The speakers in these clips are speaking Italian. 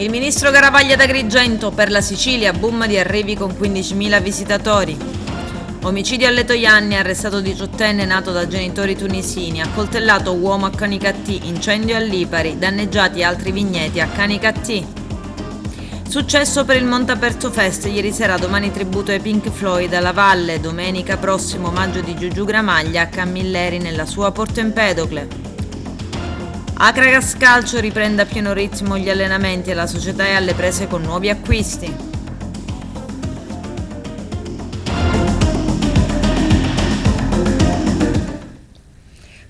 Il ministro Garavaglia ad Agrigento, per la Sicilia, boom di arrivi con 15.000 visitatori. Omicidio a Letojanni, arrestato 18enne nato da genitori tunisini, accoltellato uomo a Canicattì, incendio a Lipari, danneggiati altri vigneti a Canicattì. Successo per il Montaperto Fest, ieri sera domani tributo ai Pink Floyd alla Valle, domenica prossimo omaggio di Giugiù Gramaglia a Camilleri nella sua Porto Empedocle. Akragas Calcio riprende a pieno ritmo gli allenamenti e la società è alle prese con nuovi acquisti.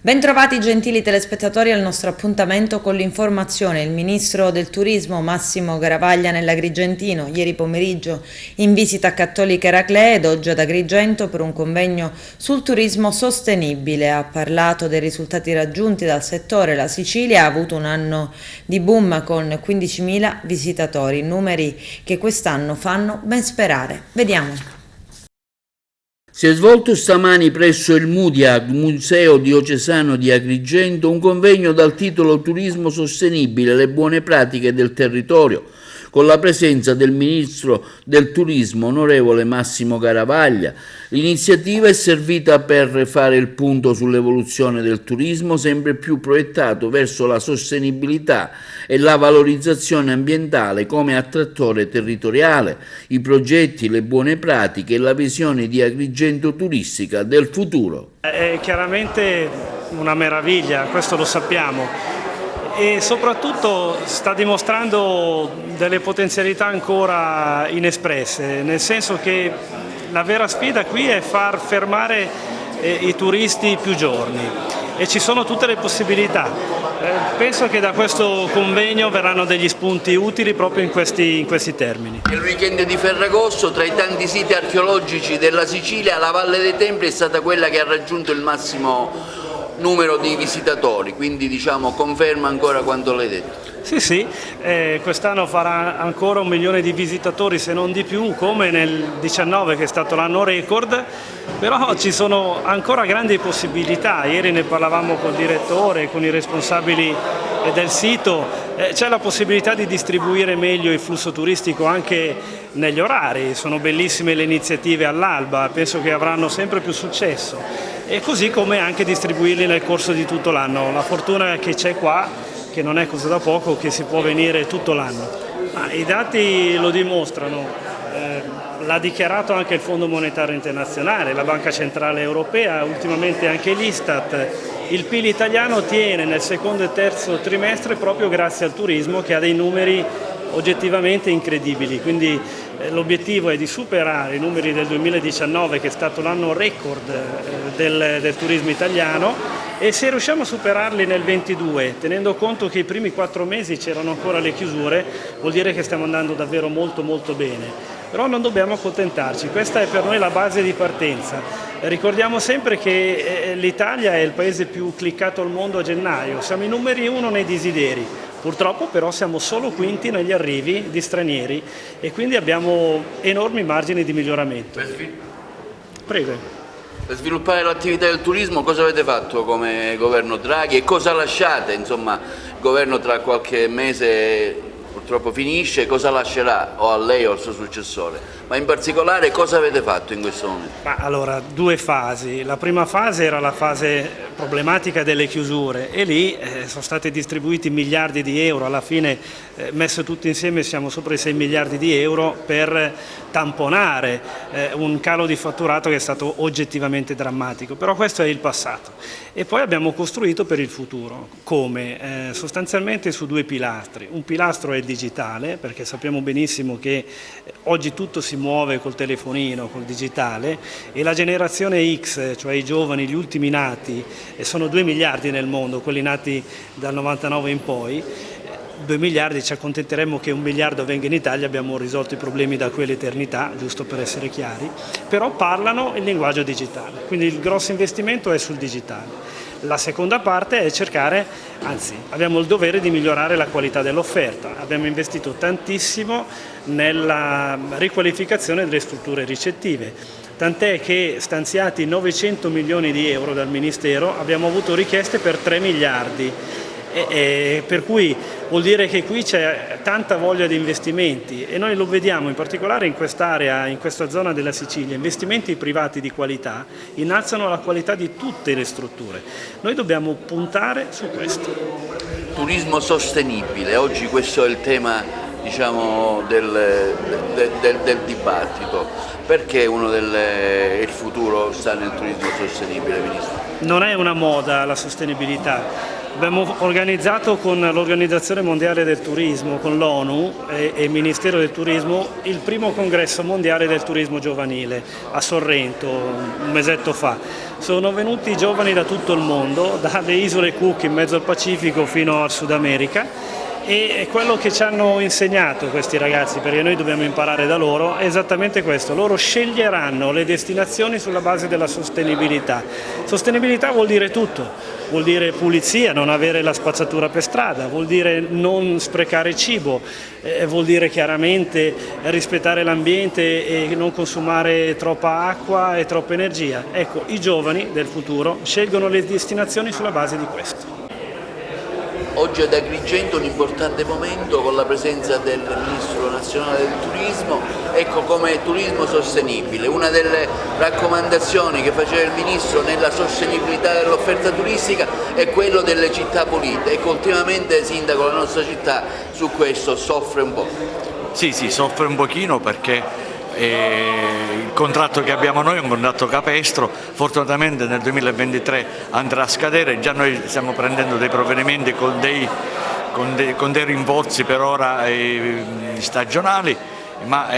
Bentrovati gentili telespettatori al nostro appuntamento con l'informazione. Il ministro del turismo Massimo Garavaglia nell'Agrigentino, ieri pomeriggio in visita a Cattolica Eraclea ed oggi ad Agrigento per un convegno sul turismo sostenibile. Ha parlato dei risultati raggiunti dal settore. La Sicilia ha avuto un anno di boom con 15.000 visitatori, numeri che quest'anno fanno ben sperare. Vediamo. Si è svolto stamani presso il MUDIAG, Museo Diocesano di Agrigento, un convegno dal titolo Turismo sostenibile, le buone pratiche del territorio, con la presenza del Ministro del Turismo, onorevole Massimo Garavaglia. L'iniziativa è servita per fare il punto sull'evoluzione del turismo sempre più proiettato verso la sostenibilità e la valorizzazione ambientale come attrattore territoriale, i progetti, le buone pratiche e la visione di Agrigento turistica del futuro. È chiaramente una meraviglia, questo lo sappiamo. E soprattutto sta dimostrando delle potenzialità ancora inespresse, nel senso che la vera sfida qui è far fermare i turisti più giorni e ci sono tutte le possibilità. Penso che da questo convegno verranno degli spunti utili proprio in questi termini. Il weekend di Ferragosto, tra i tanti siti archeologici della Sicilia, la Valle dei Templi è stata quella che ha raggiunto il massimo numero di visitatori, quindi diciamo conferma ancora quanto l'hai detto. Sì, quest'anno farà ancora 1 milione di visitatori se non di più, come nel 19 che è stato l'anno record, però ci sono ancora grandi possibilità. Ieri ne parlavamo col direttore, con i responsabili del sito, c'è la possibilità di distribuire meglio il flusso turistico anche negli orari, sono bellissime le iniziative all'alba, penso che avranno sempre più successo e così come anche distribuirli nel corso di tutto l'anno. La fortuna che c'è qua, che non è cosa da poco, che si può venire tutto l'anno. I dati lo dimostrano, l'ha dichiarato anche il Fondo Monetario Internazionale, la Banca Centrale Europea, ultimamente anche l'Istat. Il PIL italiano tiene nel secondo e terzo trimestre proprio grazie al turismo che ha dei numeri oggettivamente incredibili, quindi l'obiettivo è di superare i numeri del 2019 che è stato l'anno record del turismo italiano e se riusciamo a superarli nel 2022, tenendo conto che i primi 4 mesi c'erano ancora le chiusure, vuol dire che stiamo andando davvero molto bene. Però non dobbiamo accontentarci, questa è per noi la base di partenza. Ricordiamo sempre che l'Italia è il paese più cliccato al mondo a gennaio, siamo i numeri 1 nei desideri. Purtroppo però siamo solo quinti negli arrivi di stranieri e quindi abbiamo enormi margini di miglioramento. Prego. Per sviluppare l'attività del turismo cosa avete fatto come governo Draghi e cosa lasciate? Insomma, il governo tra qualche mese purtroppo finisce, cosa lascerà o a lei o al suo successore? Ma in particolare cosa avete fatto in questo momento? Allora, 2 fasi. La prima fase era la fase problematica delle chiusure e lì sono stati distribuiti miliardi di euro, alla fine messo tutti insieme siamo sopra i 6 miliardi di euro per tamponare un calo di fatturato che è stato oggettivamente drammatico, però questo è il passato. E poi abbiamo costruito per il futuro, come? Sostanzialmente su 2 pilastri. Un pilastro è digitale, perché sappiamo benissimo che oggi tutto si muove col telefonino, col digitale e la generazione X, cioè i giovani, gli ultimi nati, e sono 2 miliardi nel mondo, quelli nati dal 99 in poi, 2 miliardi, ci accontenteremmo che 1 miliardo venga in Italia, abbiamo risolto i problemi da quell'eternità, giusto per essere chiari, però parlano il linguaggio digitale, quindi il grosso investimento è sul digitale. La seconda parte è cercare, anzi abbiamo il dovere di migliorare la qualità dell'offerta, abbiamo investito tantissimo nella riqualificazione delle strutture ricettive, tant'è che stanziati 900 milioni di euro dal Ministero abbiamo avuto richieste per 3 miliardi Per cui vuol dire che qui c'è tanta voglia di investimenti e noi lo vediamo in particolare in quest'area, in questa zona della Sicilia. Investimenti privati di qualità innalzano la qualità di tutte le strutture. Noi dobbiamo puntare su questo. Turismo sostenibile, oggi questo è il tema, diciamo, del dibattito. Perché il futuro sta nel turismo sostenibile, Ministro? Non è una moda la sostenibilità. Abbiamo organizzato con l'Organizzazione Mondiale del Turismo, con l'ONU e il Ministero del Turismo, il primo congresso mondiale del turismo giovanile a Sorrento un mesetto fa. Sono venuti giovani da tutto il mondo, dalle isole Cook in mezzo al Pacifico fino al Sud America. E quello che ci hanno insegnato questi ragazzi, perché noi dobbiamo imparare da loro, è esattamente questo: loro sceglieranno le destinazioni sulla base della sostenibilità. Sostenibilità vuol dire tutto, vuol dire pulizia, non avere la spazzatura per strada, vuol dire non sprecare cibo, vuol dire chiaramente rispettare l'ambiente e non consumare troppa acqua e troppa energia. Ecco, i giovani del futuro scelgono le destinazioni sulla base di questo. Oggi ad Agrigento un importante momento con la presenza del Ministro nazionale del Turismo, ecco, come turismo sostenibile. Una delle raccomandazioni che faceva il Ministro nella sostenibilità dell'offerta turistica è quello delle città pulite. Ecco, ultimamente, Sindaco, la nostra città su questo soffre un po'. Sì, soffre un pochino perché il contratto che abbiamo noi è un contratto capestro, fortunatamente nel 2023 andrà a scadere, già noi stiamo prendendo dei provvedimenti con dei rimborsi per ora stagionali, ma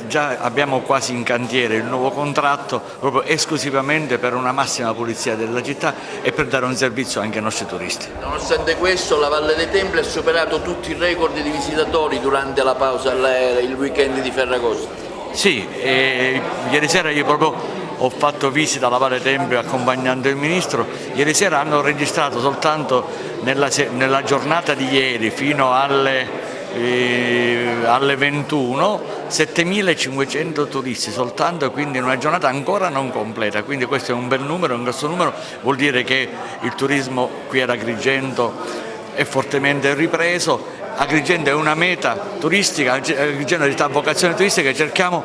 già abbiamo quasi in cantiere il nuovo contratto proprio esclusivamente per una massima pulizia della città e per dare un servizio anche ai nostri turisti. Nonostante questo, la Valle dei Templi ha superato tutti i record di visitatori durante la pausa, il weekend di Ferragosto. Sì, ieri sera io proprio ho fatto visita alla Valle Tempio accompagnando il Ministro. Ieri sera hanno registrato soltanto nella giornata di ieri fino alle 21 7.500 turisti soltanto, quindi in una giornata ancora non completa, quindi questo è un bel numero, un grosso numero, vuol dire che il turismo qui ad Agrigento è fortemente ripreso. Agrigento è una meta turistica, Agrigento è di vocazione turistica e cerchiamo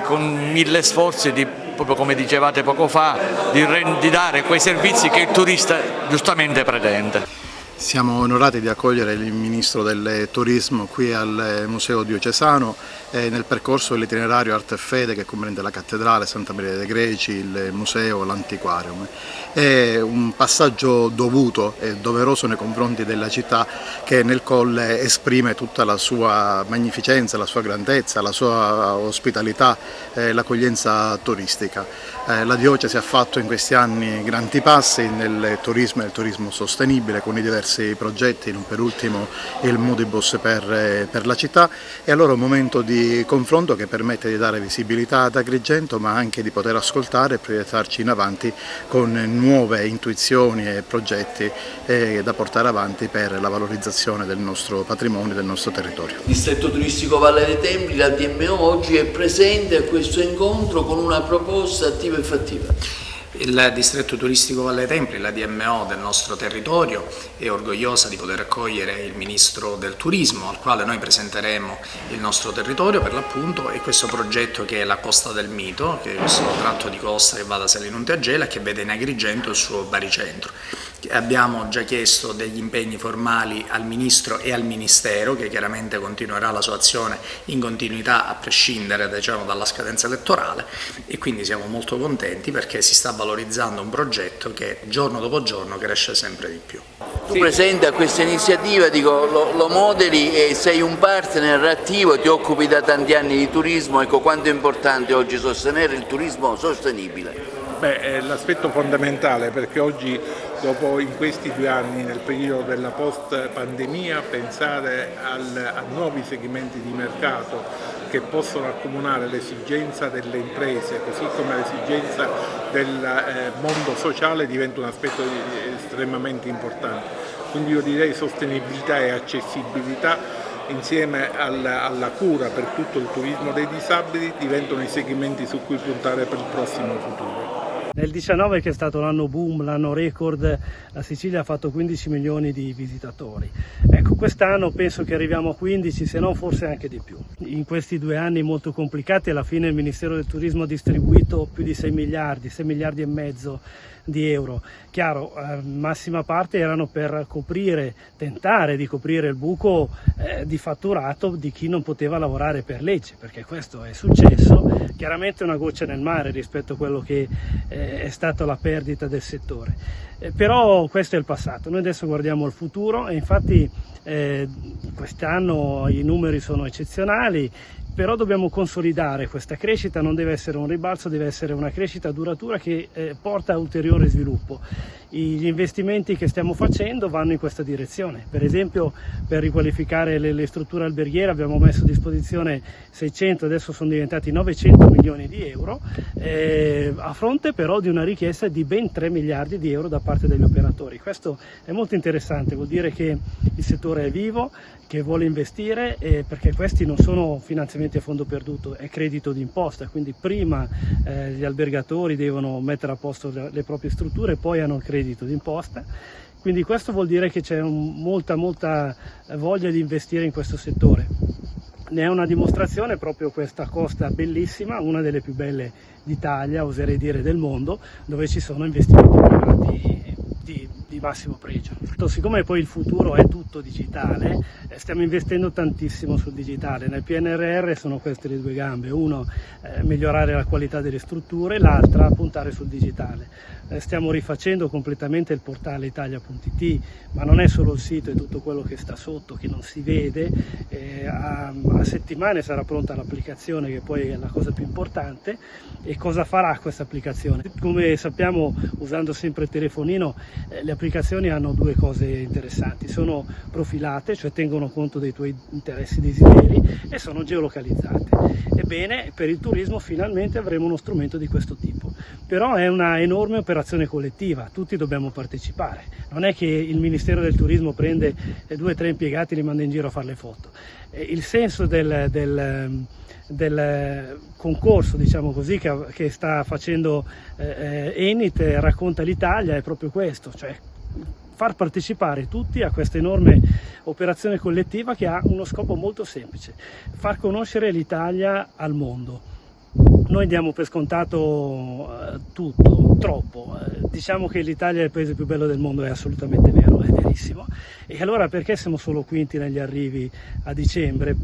con mille sforzi proprio come dicevate poco fa, di dare quei servizi che il turista giustamente pretende. Siamo onorati di accogliere il Ministro del Turismo qui al Museo Diocesano nel percorso dell'itinerario Arte e Fede che comprende la Cattedrale, Santa Maria dei Greci, il Museo, l'Antiquarium. È un passaggio dovuto e doveroso nei confronti della città che nel Colle esprime tutta la sua magnificenza, la sua grandezza, la sua ospitalità, l'accoglienza turistica. La Diocesi ha fatto in questi anni grandi passi nel turismo e nel turismo sostenibile con i diversi progetti, non per ultimo il Modibus per la città, e allora è un momento di confronto che permette di dare visibilità ad Agrigento ma anche di poter ascoltare e proiettarci in avanti con nuove intuizioni e progetti da portare avanti per la valorizzazione del nostro patrimonio e del nostro territorio. Distretto turistico Valle dei Templi, la DMO oggi è presente a questo incontro con una proposta attiva e fattiva. Il distretto turistico Valle dei Templi, la DMO del nostro territorio, è orgogliosa di poter accogliere il Ministro del Turismo al quale noi presenteremo il nostro territorio per l'appunto e questo progetto che è la Costa del Mito, che è questo tratto di costa che va da Selinunte a Gela e che vede in Agrigento il suo baricentro. Abbiamo già chiesto degli impegni formali al Ministro e al Ministero che chiaramente continuerà la sua azione in continuità a prescindere dalla scadenza elettorale e quindi siamo molto contenti perché si sta valorizzando un progetto che giorno dopo giorno cresce sempre di più. Tu presente a questa iniziativa, lo modeli e sei un partner attivo, ti occupi da tanti anni di turismo, ecco quanto è importante oggi sostenere il turismo sostenibile. È l'aspetto fondamentale perché oggi, dopo in questi 2 anni, nel periodo della post-pandemia, pensare a nuovi segmenti di mercato che possono accomunare l'esigenza delle imprese così come l'esigenza del mondo sociale diventa un aspetto estremamente importante. Quindi io direi sostenibilità e accessibilità insieme alla cura per tutto il turismo dei disabili diventano i segmenti su cui puntare per il prossimo futuro. Nel 19 che è stato l'anno boom, l'anno record, la Sicilia ha fatto 15 milioni di visitatori. Ecco, quest'anno penso che arriviamo a 15, se non forse anche di più. In questi 2 anni molto complicati alla fine il Ministero del Turismo ha distribuito più di 6 miliardi e mezzo di euro. Chiaro, massima parte erano per tentare di coprire il buco di fatturato di chi non poteva lavorare per legge, perché questo è successo, chiaramente una goccia nel mare rispetto a quello che è stata la perdita del settore. Però questo è il passato, noi adesso guardiamo al futuro e infatti quest'anno i numeri sono eccezionali, però dobbiamo consolidare questa crescita, non deve essere un ribalzo, deve essere una crescita duratura che porta a ulteriore sviluppo. Gli investimenti che stiamo facendo vanno in questa direzione, per esempio per riqualificare le strutture alberghiere abbiamo messo a disposizione 600, adesso sono diventati 900 milioni di euro, a fronte però di una richiesta di ben 3 miliardi di euro da parte degli operatori. Questo è molto interessante, vuol dire che il settore è vivo, che vuole investire, perché questi non sono finanziamenti a fondo perduto, è credito d'imposta, quindi prima gli albergatori devono mettere a posto le proprie strutture, poi hanno il credito d'imposta, quindi questo vuol dire che c'è molta voglia di investire in questo settore. Ne è una dimostrazione proprio questa costa bellissima, una delle più belle d'Italia, oserei dire del mondo, dove ci sono investimenti privati di massimo pregio. Siccome poi il futuro è tutto digitale, stiamo investendo tantissimo sul digitale. Nel PNRR sono queste le 2 gambe, uno migliorare la qualità delle strutture, l'altra puntare sul digitale. Stiamo rifacendo completamente il portale italia.it, ma non è solo il sito, è tutto quello che sta sotto, che non si vede. A settimane sarà pronta l'applicazione, che poi è la cosa più importante. E cosa farà questa applicazione? Come sappiamo, usando sempre il telefonino, le applicazioni hanno 2 cose interessanti: sono profilate, cioè tengono conto dei tuoi interessi e desideri, e sono geolocalizzate. Ebbene, per il turismo finalmente avremo uno strumento di questo tipo, però è una enorme operazione collettiva, tutti dobbiamo partecipare, non è che il Ministero del Turismo prende 2 o 3 impiegati e li manda in giro a fare le foto. Il senso del concorso, diciamo così, che sta facendo Enit, Racconta l'Italia, è proprio questo, cioè far partecipare tutti a questa enorme operazione collettiva che ha uno scopo molto semplice: far conoscere l'Italia al mondo. Noi diamo per scontato tutto, troppo. Diciamo che l'Italia è il paese più bello del mondo, è assolutamente vero, è verissimo. E allora perché siamo solo quinti negli arrivi a dicembre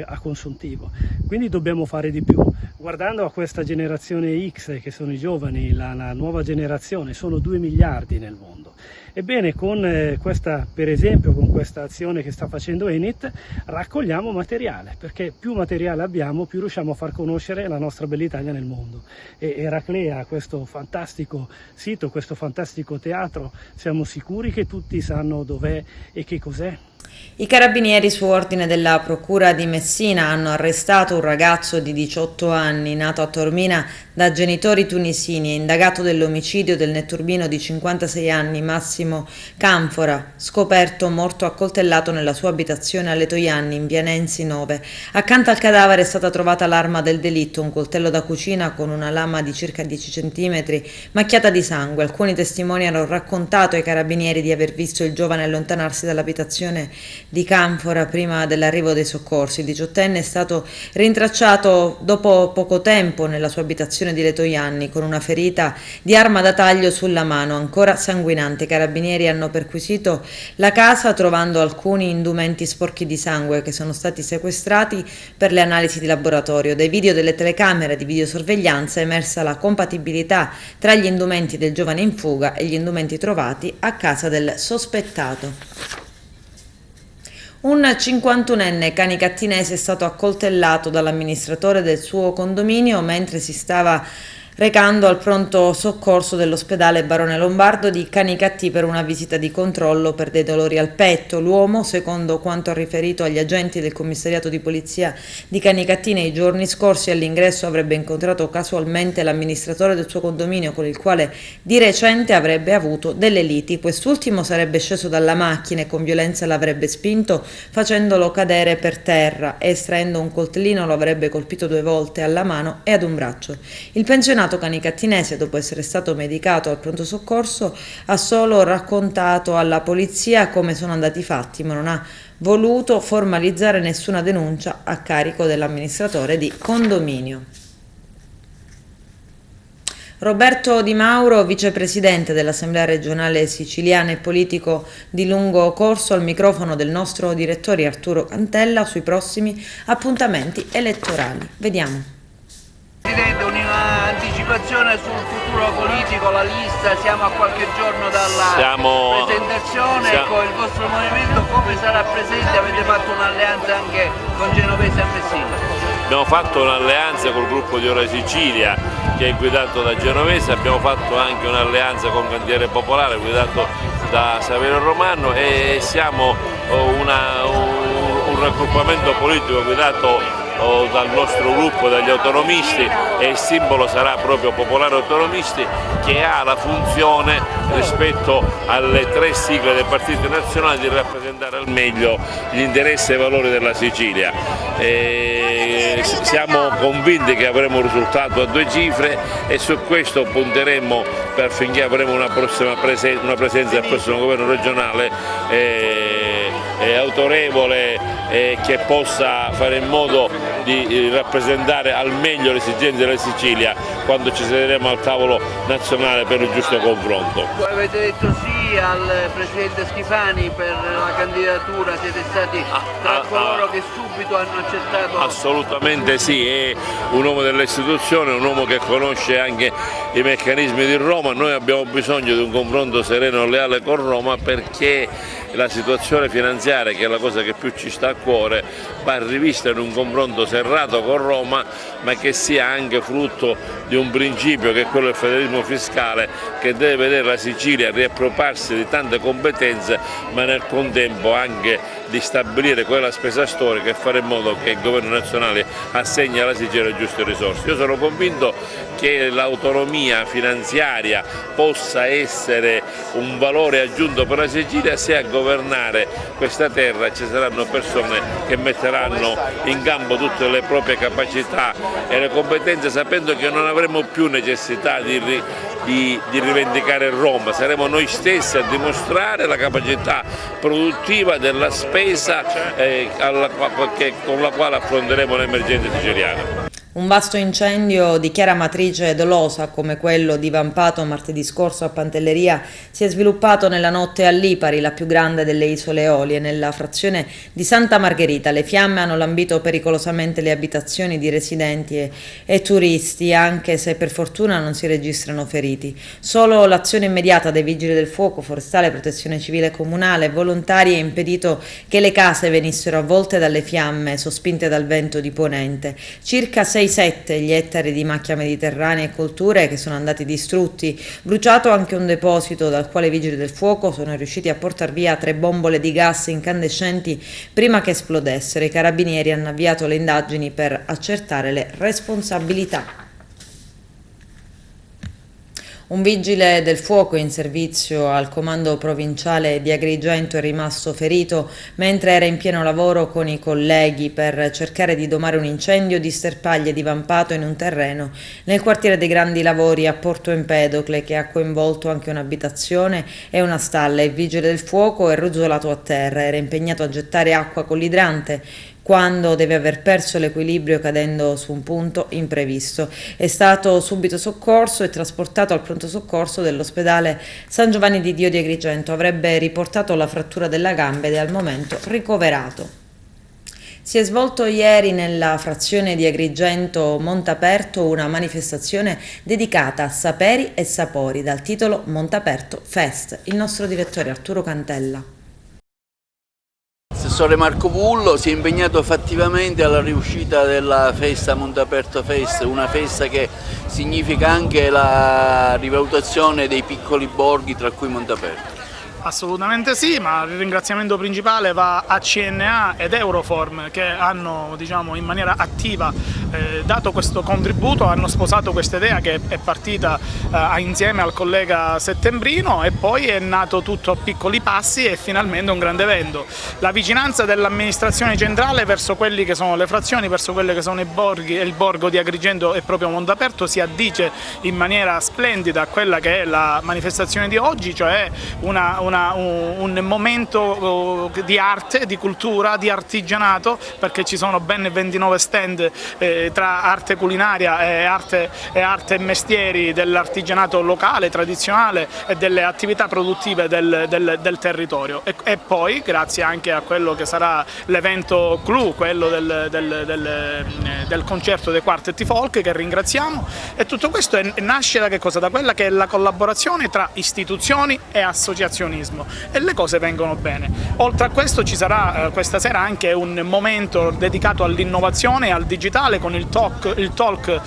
a consuntivo? Quindi dobbiamo fare di più. Guardando a questa generazione X, che sono i giovani, la nuova generazione, sono 2 miliardi nel mondo. Ebbene, con questa, per esempio, con questa azione che sta facendo Enit, raccogliamo materiale, perché più materiale abbiamo, più riusciamo a far conoscere la nostra bella Italia nel mondo. E Eraclea, questo fantastico sito, questo fantastico teatro, siamo sicuri che tutti sanno dov'è e che cos'è. I carabinieri, su ordine della Procura di Messina, hanno arrestato un ragazzo di 18 anni, nato a Taormina da genitori tunisini e indagato dell'omicidio del netturbino di 56 anni Massimo Canfora, scoperto morto accoltellato nella sua abitazione a Letojanni, in via Nenzi 9. Accanto al cadavere è stata trovata l'arma del delitto, un coltello da cucina con una lama di circa 10 cm macchiata di sangue. Alcuni testimoni hanno raccontato ai carabinieri di aver visto il giovane allontanarsi dall'abitazione di Canfora prima dell'arrivo dei soccorsi. Il 18enne è stato rintracciato dopo poco tempo nella sua abitazione di Letojanni con una ferita di arma da taglio sulla mano ancora sanguinante. I carabinieri hanno perquisito la casa trovando alcuni indumenti sporchi di sangue che sono stati sequestrati per le analisi di laboratorio. Dai video delle telecamere di videosorveglianza è emersa la compatibilità tra gli indumenti del giovane in fuga e gli indumenti trovati a casa del sospettato. Un 51enne canicattinese è stato accoltellato dall'amministratore del suo condominio mentre si stava recando al pronto soccorso dell'ospedale Barone Lombardo di Canicattì per una visita di controllo per dei dolori al petto. L'uomo, secondo quanto riferito agli agenti del commissariato di polizia di Canicattì nei giorni scorsi, all'ingresso avrebbe incontrato casualmente l'amministratore del suo condominio con il quale di recente avrebbe avuto delle liti. Quest'ultimo sarebbe sceso dalla macchina e con violenza l'avrebbe spinto facendolo cadere per terra e estraendo un coltellino lo avrebbe colpito 2 volte alla mano e ad un braccio. Il pensionato Renato Canicattinese, dopo essere stato medicato al pronto soccorso, ha solo raccontato alla polizia come sono andati i fatti, ma non ha voluto formalizzare nessuna denuncia a carico dell'amministratore di condominio. Roberto Di Mauro, vicepresidente dell'Assemblea regionale siciliana e politico di lungo corso, al microfono del nostro direttore Arturo Cantella sui prossimi appuntamenti elettorali. Vediamo. Presidente, un'anticipazione sul futuro politico, la lista, siamo a qualche giorno dalla presentazione, ecco, il vostro movimento come sarà presente? Avete fatto un'alleanza anche con Genovese e Messina? Abbiamo fatto un'alleanza col gruppo di Ora Sicilia che è guidato da Genovese, abbiamo fatto anche un'alleanza con Cantiere Popolare guidato da Saverio Romano e siamo un raggruppamento politico guidato dal nostro gruppo, dagli autonomisti, e il simbolo sarà proprio Popolare Autonomisti, che ha la funzione rispetto alle 3 sigle dei partiti nazionali di rappresentare al meglio gli interessi e i valori della Sicilia. Siamo convinti che avremo un risultato a 2 cifre e su questo punteremo affinché avremo una presenza del prossimo governo regionale autorevole che possa fare in modo di rappresentare al meglio le esigenze della Sicilia quando ci siederemo al tavolo nazionale per il giusto confronto. Voi avete detto sì al Presidente Schifani per la candidatura, siete stati tra coloro che subito hanno accettato? Assolutamente sì, è un uomo delle istituzioni, un uomo che conosce anche i meccanismi di Roma. Noi abbiamo bisogno di un confronto sereno e leale con Roma perché la situazione finanziaria, che è la cosa che più ci sta a cuore, va rivista in un confronto serrato con Roma, ma che sia anche frutto di un principio che è quello del federalismo fiscale, che deve vedere la Sicilia riappropriarsi di tante competenze, ma nel contempo anche di stabilire quella spesa storica e fare in modo che il governo nazionale assegni alla Sicilia le giuste risorse. Io sono convinto che l'autonomia finanziaria possa essere un valore aggiunto per la Sicilia se a governare questa terra ci saranno persone che metteranno in campo tutte le proprie capacità e le competenze, sapendo che non avremo più necessità di rivendicare Roma, saremo noi stessi a dimostrare la capacità produttiva della spesa con la quale affronteremo l'emergenza siciliana. Un vasto incendio di chiara matrice dolosa, come quello divampato martedì scorso a Pantelleria, si è sviluppato nella notte a Lipari, la più grande delle isole Eolie, nella frazione di Santa Margherita. Le fiamme hanno lambito pericolosamente le abitazioni di residenti e turisti, anche se per fortuna non si registrano feriti. Solo l'azione immediata dei vigili del fuoco, forestale, protezione civile comunale e volontari ha impedito che le case venissero avvolte dalle fiamme sospinte dal vento di ponente. Circa 6-7 gli ettari di macchia mediterranea e colture che sono andati distrutti, bruciato anche un deposito dal quale i vigili del fuoco sono riusciti a portar via 3 bombole di gas incandescenti prima che esplodessero. I carabinieri hanno avviato le indagini per accertare le responsabilità. Un vigile del fuoco in servizio al comando provinciale di Agrigento è rimasto ferito mentre era in pieno lavoro con i colleghi per cercare di domare un incendio di sterpaglie divampato in un terreno nel quartiere dei Grandi Lavori a Porto Empedocle, che ha coinvolto anche un'abitazione e una stalla. Il vigile del fuoco è ruzzolato a terra, era impegnato a gettare acqua con l'idrante quando deve aver perso l'equilibrio cadendo su un punto imprevisto. È stato subito soccorso e trasportato al pronto soccorso dell'ospedale San Giovanni di Dio di Agrigento. Avrebbe riportato la frattura della gamba ed è al momento ricoverato. Si è svolto ieri nella frazione di Agrigento Montaperto una manifestazione dedicata a saperi e sapori dal titolo Montaperto Fest. Il nostro direttore Arturo Cantella. L'assessore Marco Pullo si è impegnato fattivamente alla riuscita della festa Montaperto Fest, una festa che significa anche la rivalutazione dei piccoli borghi, tra cui Montaperto. Assolutamente sì, ma il ringraziamento principale va a CNA ed Euroform che hanno, diciamo, in maniera attiva dato questo contributo, hanno sposato questa idea che è partita insieme al collega Settembrino e poi è nato tutto a piccoli passi e finalmente un grande evento. La vicinanza dell'amministrazione centrale verso quelli che sono le frazioni, verso quelli che sono i borghi e il borgo di Agrigento e proprio Montaperto si addice in maniera splendida a quella che è la manifestazione di oggi, cioè un momento di arte, di cultura, di artigianato, perché ci sono ben 29 stand tra arte culinaria e arte e mestieri dell'artigianato locale, tradizionale e delle attività produttive del territorio. E poi, grazie anche a quello che sarà l'evento clou, quello del concerto dei Quartet Folk, che ringraziamo, e tutto questo nasce da che cosa? Da quella che è la collaborazione tra istituzioni e associazionismo, e le cose vengono bene. Oltre a questo ci sarà questa sera anche un momento dedicato all'innovazione e al digitale con il talk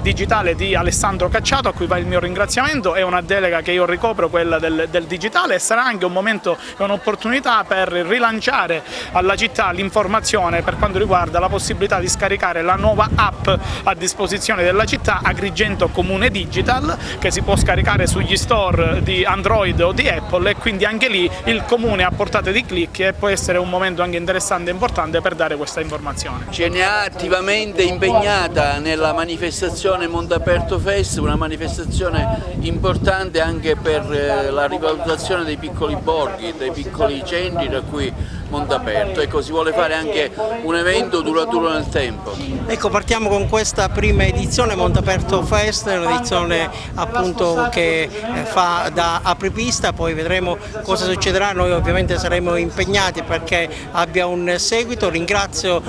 digitale di Alessandro Cacciato, a cui va il mio ringraziamento. È una delega che io ricopro, quella del digitale, e sarà anche un momento e un'opportunità per rilanciare alla città l'informazione per quanto riguarda la possibilità di scaricare la nuova app a disposizione della città, Agrigento Comune Digital, che si può scaricare sugli store di Android o di Apple, e quindi anche lì il comune a portata di clic, e può essere un momento anche interessante e importante per dare questa informazione. CNA attivamente impegnata nella manifestazione Montaperto Fest, una manifestazione importante anche per la rivalutazione dei piccoli borghi, dei piccoli centri, da cui Montaperto. Ecco, si vuole fare anche un evento duraturo nel tempo. Ecco, partiamo con questa prima edizione Montaperto Fest, un'edizione appunto che fa da apripista, poi vedremo cosa succederà. Noi ovviamente saremo impegnati perché abbia un seguito. Ringrazio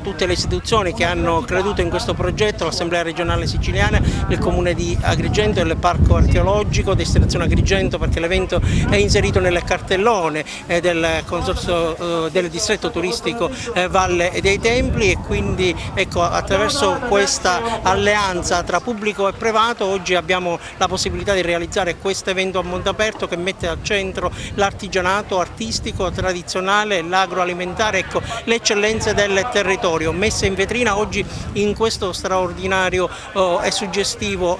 tutte le istituzioni che hanno creduto in questo progetto, l'Assemblea regionale siciliana, il Comune di Agrigento, il Parco archeologico, Destinazione Agrigento, perché l'evento è inserito nel cartellone del consorzio del distretto turistico Valle dei Templi, e quindi ecco, attraverso questa alleanza tra pubblico e privato oggi abbiamo la possibilità di realizzare questo evento a Montaperto che mette al centro l'artigianato artistico tradizionale, l'agroalimentare, ecco, le eccellenze del territorio messe in vetrina oggi in questo straordinario e suggestivo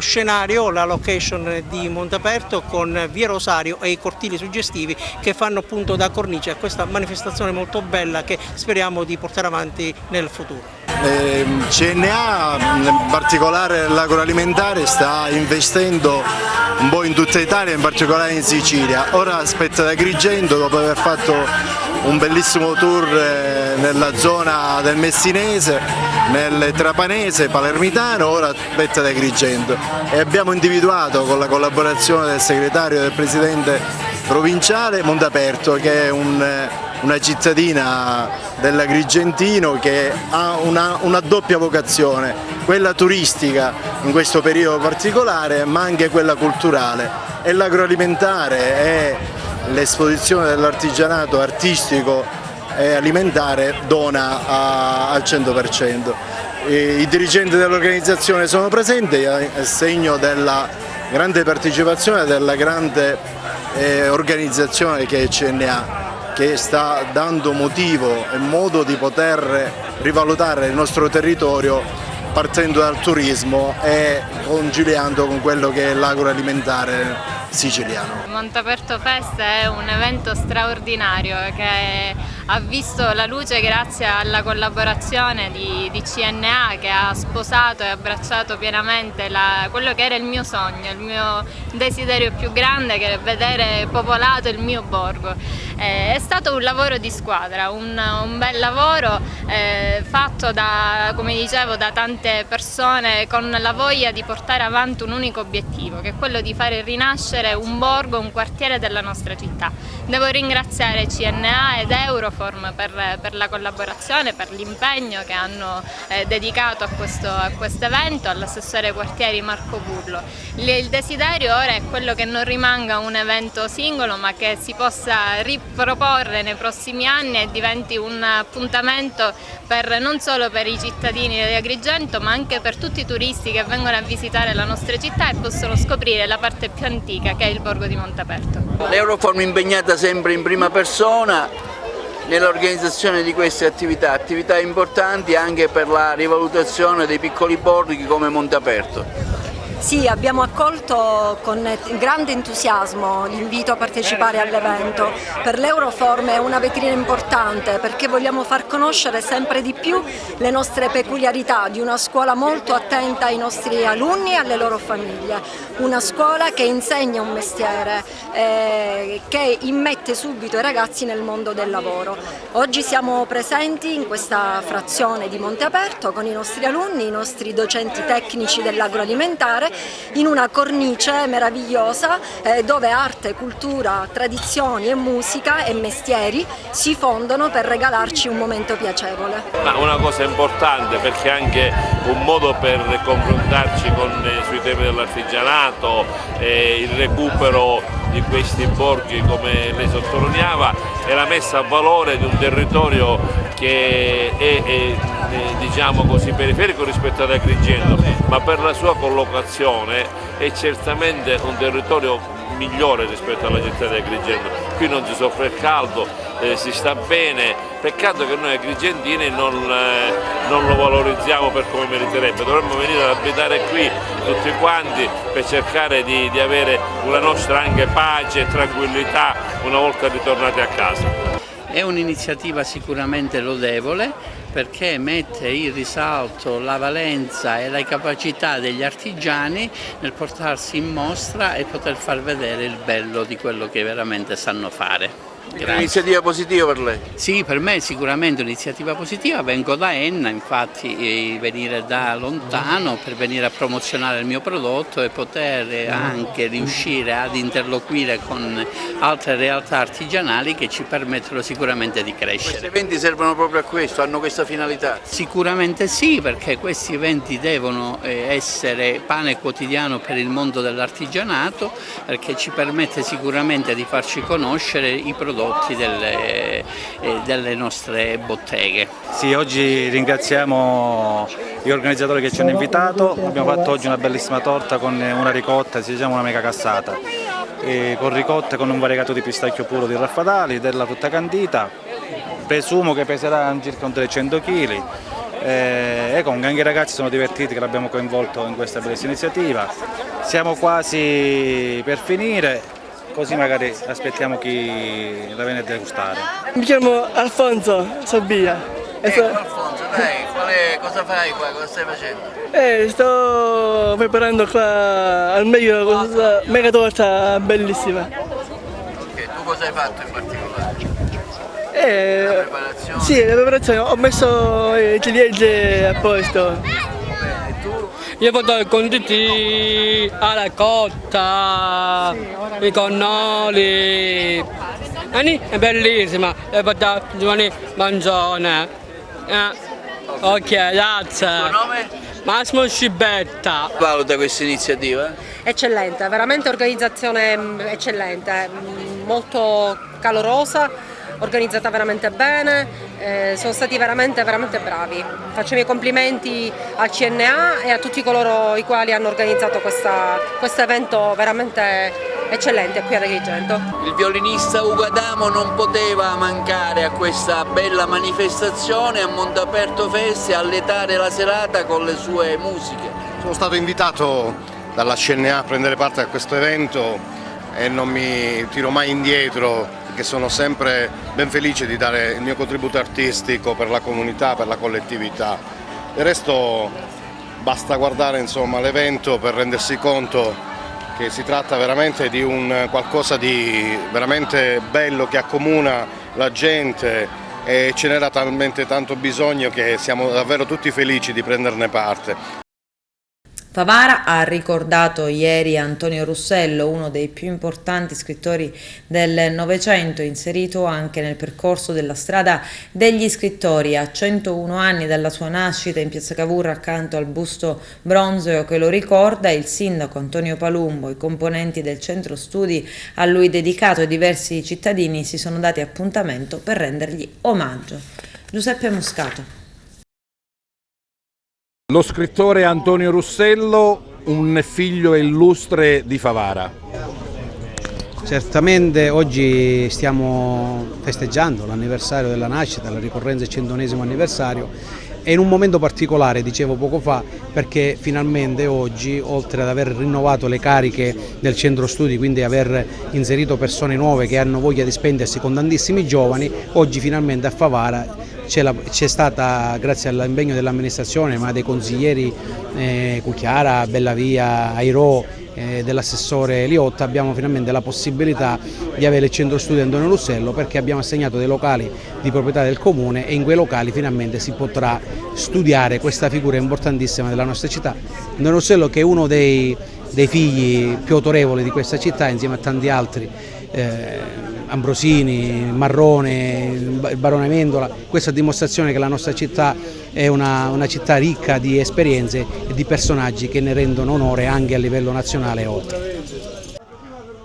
scenario, la location di Montaperto con Via Rosario e i cortili suggestivi che fanno appunto da cornice a questa manifestazione molto bella che speriamo di portare avanti nel futuro. CNA, in particolare l'agroalimentare, sta investendo un po' in tutta Italia, in particolare in Sicilia. Ora aspetta ad Agrigento, dopo aver fatto un bellissimo tour nella zona del Messinese, nel Trapanese, Palermitano, ora aspetta ad Agrigento. E abbiamo individuato, con la collaborazione del segretario e del presidente provinciale, Montaperto, che è una cittadina dell'Agrigentino che ha una doppia vocazione, quella turistica in questo periodo particolare, ma anche quella culturale, e l'agroalimentare e l'esposizione dell'artigianato artistico e alimentare dona al 100%. I dirigenti dell'organizzazione sono presenti a segno della grande partecipazione, della grande organizzazione che è CNA, che sta dando motivo e modo di poter rivalutare il nostro territorio partendo dal turismo e conciliando con quello che è l'agroalimentare siciliano. Montaperto Fest è un evento straordinario che ha visto la luce grazie alla collaborazione di CNA, che ha sposato e abbracciato pienamente quello che era il mio sogno, il mio desiderio più grande, che è vedere popolato il mio borgo. È stato un lavoro di squadra, un bel lavoro fatto come dicevo, da tante persone con la voglia di portare avanti un unico obiettivo, che è quello di fare rinascere un borgo, un quartiere della nostra città. Devo ringraziare CNA ed Euroform per la collaborazione, per l'impegno che hanno dedicato a questo evento, all'assessore quartieri Marco Burlo. Il desiderio ora è quello che non rimanga un evento singolo, ma che si possa proporre nei prossimi anni e diventi un appuntamento non solo per i cittadini di Agrigento ma anche per tutti i turisti che vengono a visitare la nostra città e possono scoprire la parte più antica che è il borgo di Montaperto. L'Euroform è impegnata sempre in prima persona nell'organizzazione di queste attività importanti anche per la rivalutazione dei piccoli borghi come Montaperto. Sì, abbiamo accolto con grande entusiasmo l'invito a partecipare all'evento. Per l'Euroform è una vetrina importante perché vogliamo far conoscere sempre di più le nostre peculiarità di una scuola molto attenta ai nostri alunni e alle loro famiglie. Una scuola che insegna un mestiere, che immette subito i ragazzi nel mondo del lavoro. Oggi siamo presenti in questa frazione di Monteaperto con i nostri alunni, i nostri docenti tecnici dell'agroalimentare, in una cornice meravigliosa dove arte, cultura, tradizioni e musica e mestieri si fondono per regalarci un momento piacevole. Una cosa importante perché è anche un modo per confrontarci sui temi dell'artigianato, il recupero di questi borghi come lei sottolineava e la messa a valore di un territorio che è diciamo così periferico rispetto ad Agrigento, ma per la sua collocazione è certamente un territorio migliore rispetto alla città di Agrigento. Qui non si soffre il caldo, si sta bene, peccato che noi agrigentini non lo valorizziamo per come meriterebbe. Dovremmo venire ad abitare qui tutti quanti per cercare di avere una nostra anche pace e tranquillità una volta ritornati a casa. È un'iniziativa sicuramente lodevole perché mette in risalto la valenza e la capacità degli artigiani nel portarsi in mostra e poter far vedere il bello di quello che veramente sanno fare. È un'iniziativa positiva per lei? Sì, per me è sicuramente un'iniziativa positiva, vengo da Enna, infatti venire da lontano per venire a promozionare il mio prodotto e poter anche riuscire ad interloquire con altre realtà artigianali che ci permettono sicuramente di crescere. Questi eventi servono proprio a questo, hanno questa finalità? Sicuramente sì, perché questi eventi devono essere pane quotidiano per il mondo dell'artigianato, perché ci permette sicuramente di farci conoscere i prodotti delle nostre botteghe. Sì, oggi ringraziamo gli organizzatori che ci hanno invitato, abbiamo fatto oggi una bellissima torta con una ricotta, si chiama una mega cassata, con ricotta con un variegato di pistacchio puro di Raffadali, della frutta candita, presumo che peserà circa un 300 kg. E comunque anche i ragazzi sono divertiti che l'abbiamo coinvolto in questa bellissima iniziativa. Siamo quasi per finire. Così magari aspettiamo chi la viene a degustare. Mi chiamo Alfonso Sobia. Alfonso, dai, cosa fai qua? Cosa stai facendo? Sto preparando qua al meglio questa mega torta bellissima. Ok, tu cosa hai fatto in particolare? La preparazione? Sì, la preparazione, ho messo i ciliegie a posto. Io ho fatto i conditi alla cotta, i cannoli, è bellissima, ho fatto giovani mangione. Ok, grazie. Il tuo nome? Massimo Scibetta. Valuta questa iniziativa? Eccellente, veramente organizzazione eccellente, molto calorosa. Organizzata veramente bene, sono stati veramente bravi. Faccio i miei complimenti al CNA e a tutti coloro i quali hanno organizzato questo evento veramente eccellente qui ad Agrigento. Il violinista Ugo Adamo non poteva mancare a questa bella manifestazione a Montaperto Feste, alletare la serata con le sue musiche. Sono stato invitato dalla CNA a prendere parte a questo evento e non mi tiro mai indietro, perché sono sempre ben felice di dare il mio contributo artistico per la comunità, per la collettività. Del resto basta guardare l'evento per rendersi conto che si tratta veramente di un qualcosa di veramente bello che accomuna la gente e ce n'era talmente tanto bisogno che siamo davvero tutti felici di prenderne parte. Favara ha ricordato ieri Antonio Russello, uno dei più importanti scrittori del Novecento, inserito anche nel percorso della strada degli scrittori. A 101 anni dalla sua nascita in piazza Cavour, accanto al busto bronzeo che lo ricorda, il sindaco Antonio Palumbo, i componenti del centro studi a lui dedicato e diversi cittadini si sono dati appuntamento per rendergli omaggio. Giuseppe Moscato. Lo scrittore Antonio Russello, un figlio illustre di Favara. Certamente oggi stiamo festeggiando l'anniversario della nascita, la ricorrenza del 100° anniversario, e in un momento particolare, dicevo poco fa, perché finalmente oggi, oltre ad aver rinnovato le cariche del centro studi, quindi aver inserito persone nuove che hanno voglia di spendersi con tantissimi giovani, oggi finalmente a Favara c'è stata, grazie all'impegno dell'amministrazione, ma dei consiglieri Cucchiara, Bellavia, Airò, dell'assessore Liotta, abbiamo finalmente la possibilità di avere il centro studi Antonio Russello, perché abbiamo assegnato dei locali di proprietà del comune e in quei locali finalmente si potrà studiare questa figura importantissima della nostra città. Antonio Russello, che è uno dei figli più autorevoli di questa città, insieme a tanti altri, Ambrosini, Marrone, il barone Amendola. Questa dimostrazione che la nostra città è una città ricca di esperienze e di personaggi che ne rendono onore anche a livello nazionale e oltre.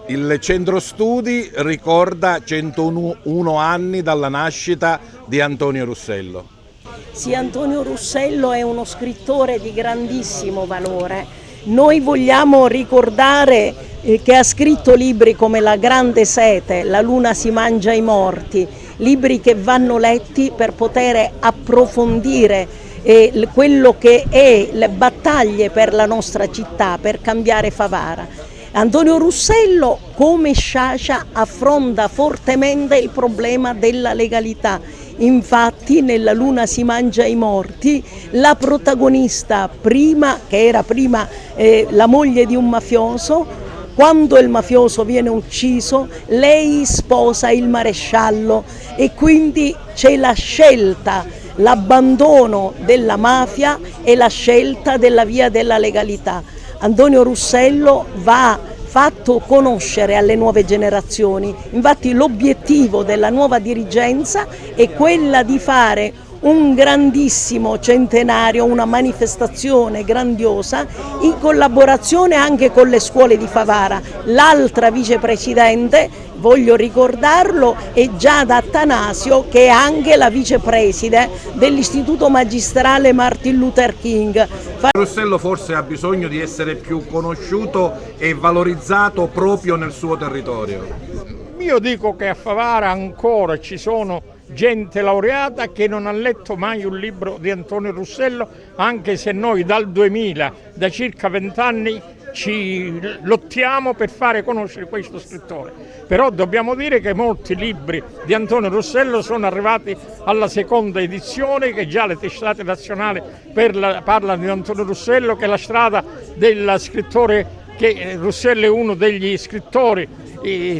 Il centro studi ricorda 101 anni dalla nascita di Antonio Russello. Sì, Antonio Russello è uno scrittore di grandissimo valore. Noi vogliamo ricordare che ha scritto libri come La grande sete, La luna si mangia i morti, libri che vanno letti per poter approfondire quello che è le battaglie per la nostra città, per cambiare Favara. Antonio Russello, come Sciascia, affronta fortemente il problema della legalità. Infatti nella luna si mangia i morti, la protagonista che era prima la moglie di un mafioso, quando il mafioso viene ucciso, lei sposa il maresciallo e quindi c'è la scelta, l'abbandono della mafia e la scelta della via della legalità. Antonio Russello va fatto conoscere alle nuove generazioni, infatti l'obiettivo della nuova dirigenza è quella di fare un grandissimo centenario, una manifestazione grandiosa in collaborazione anche con le scuole di Favara. L'altra vicepresidente, voglio ricordarlo, è Giada Attanasio, che è anche la vicepreside dell'Istituto Magistrale Martin Luther King. Russello forse ha bisogno di essere più conosciuto e valorizzato proprio nel suo territorio. Io dico che a Favara ancora ci sono gente laureata che non ha letto mai un libro di Antonio Russello, anche se noi dal 2000, da circa 20 anni, ci lottiamo per fare conoscere questo scrittore. Però dobbiamo dire che molti libri di Antonio Russello sono arrivati alla seconda edizione, che già le testate nazionali parlano di Antonio Russello, che è la strada del scrittore, che Russello è uno degli scrittori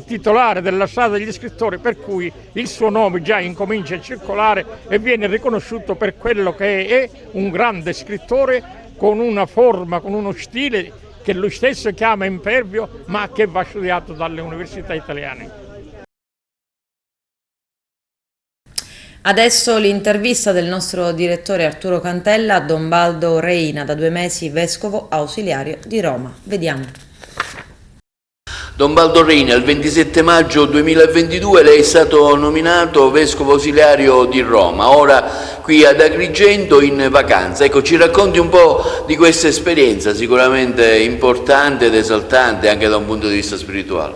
titolare della strada degli scrittori, per cui il suo nome già incomincia a circolare e viene riconosciuto per quello che è un grande scrittore, con una forma, con uno stile che lui stesso chiama impervio, ma che va studiato dalle università italiane. Adesso l'intervista del nostro direttore Arturo Cantella a Don Baldo Reina, da 2 mesi vescovo ausiliario di Roma. Vediamo. Don Baldo Reina, il 27 maggio 2022 lei è stato nominato vescovo ausiliario di Roma, ora qui ad Agrigento in vacanza. Ecco, ci racconti un po' di questa esperienza, sicuramente importante ed esaltante anche da un punto di vista spirituale.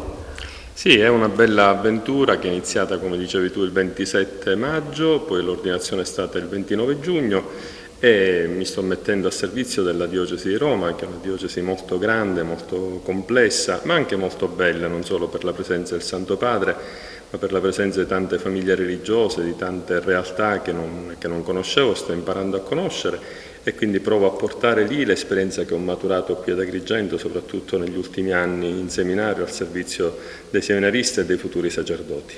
Sì, è una bella avventura che è iniziata, come dicevi tu, il 27 maggio, poi l'ordinazione è stata il 29 giugno e mi sto mettendo a servizio della diocesi di Roma, che è una diocesi molto grande, molto complessa, ma anche molto bella, non solo per la presenza del Santo Padre, ma per la presenza di tante famiglie religiose, di tante realtà che non conoscevo, sto imparando a conoscere, e quindi provo a portare lì l'esperienza che ho maturato qui ad Agrigento, soprattutto negli ultimi anni in seminario al servizio dei seminaristi e dei futuri sacerdoti.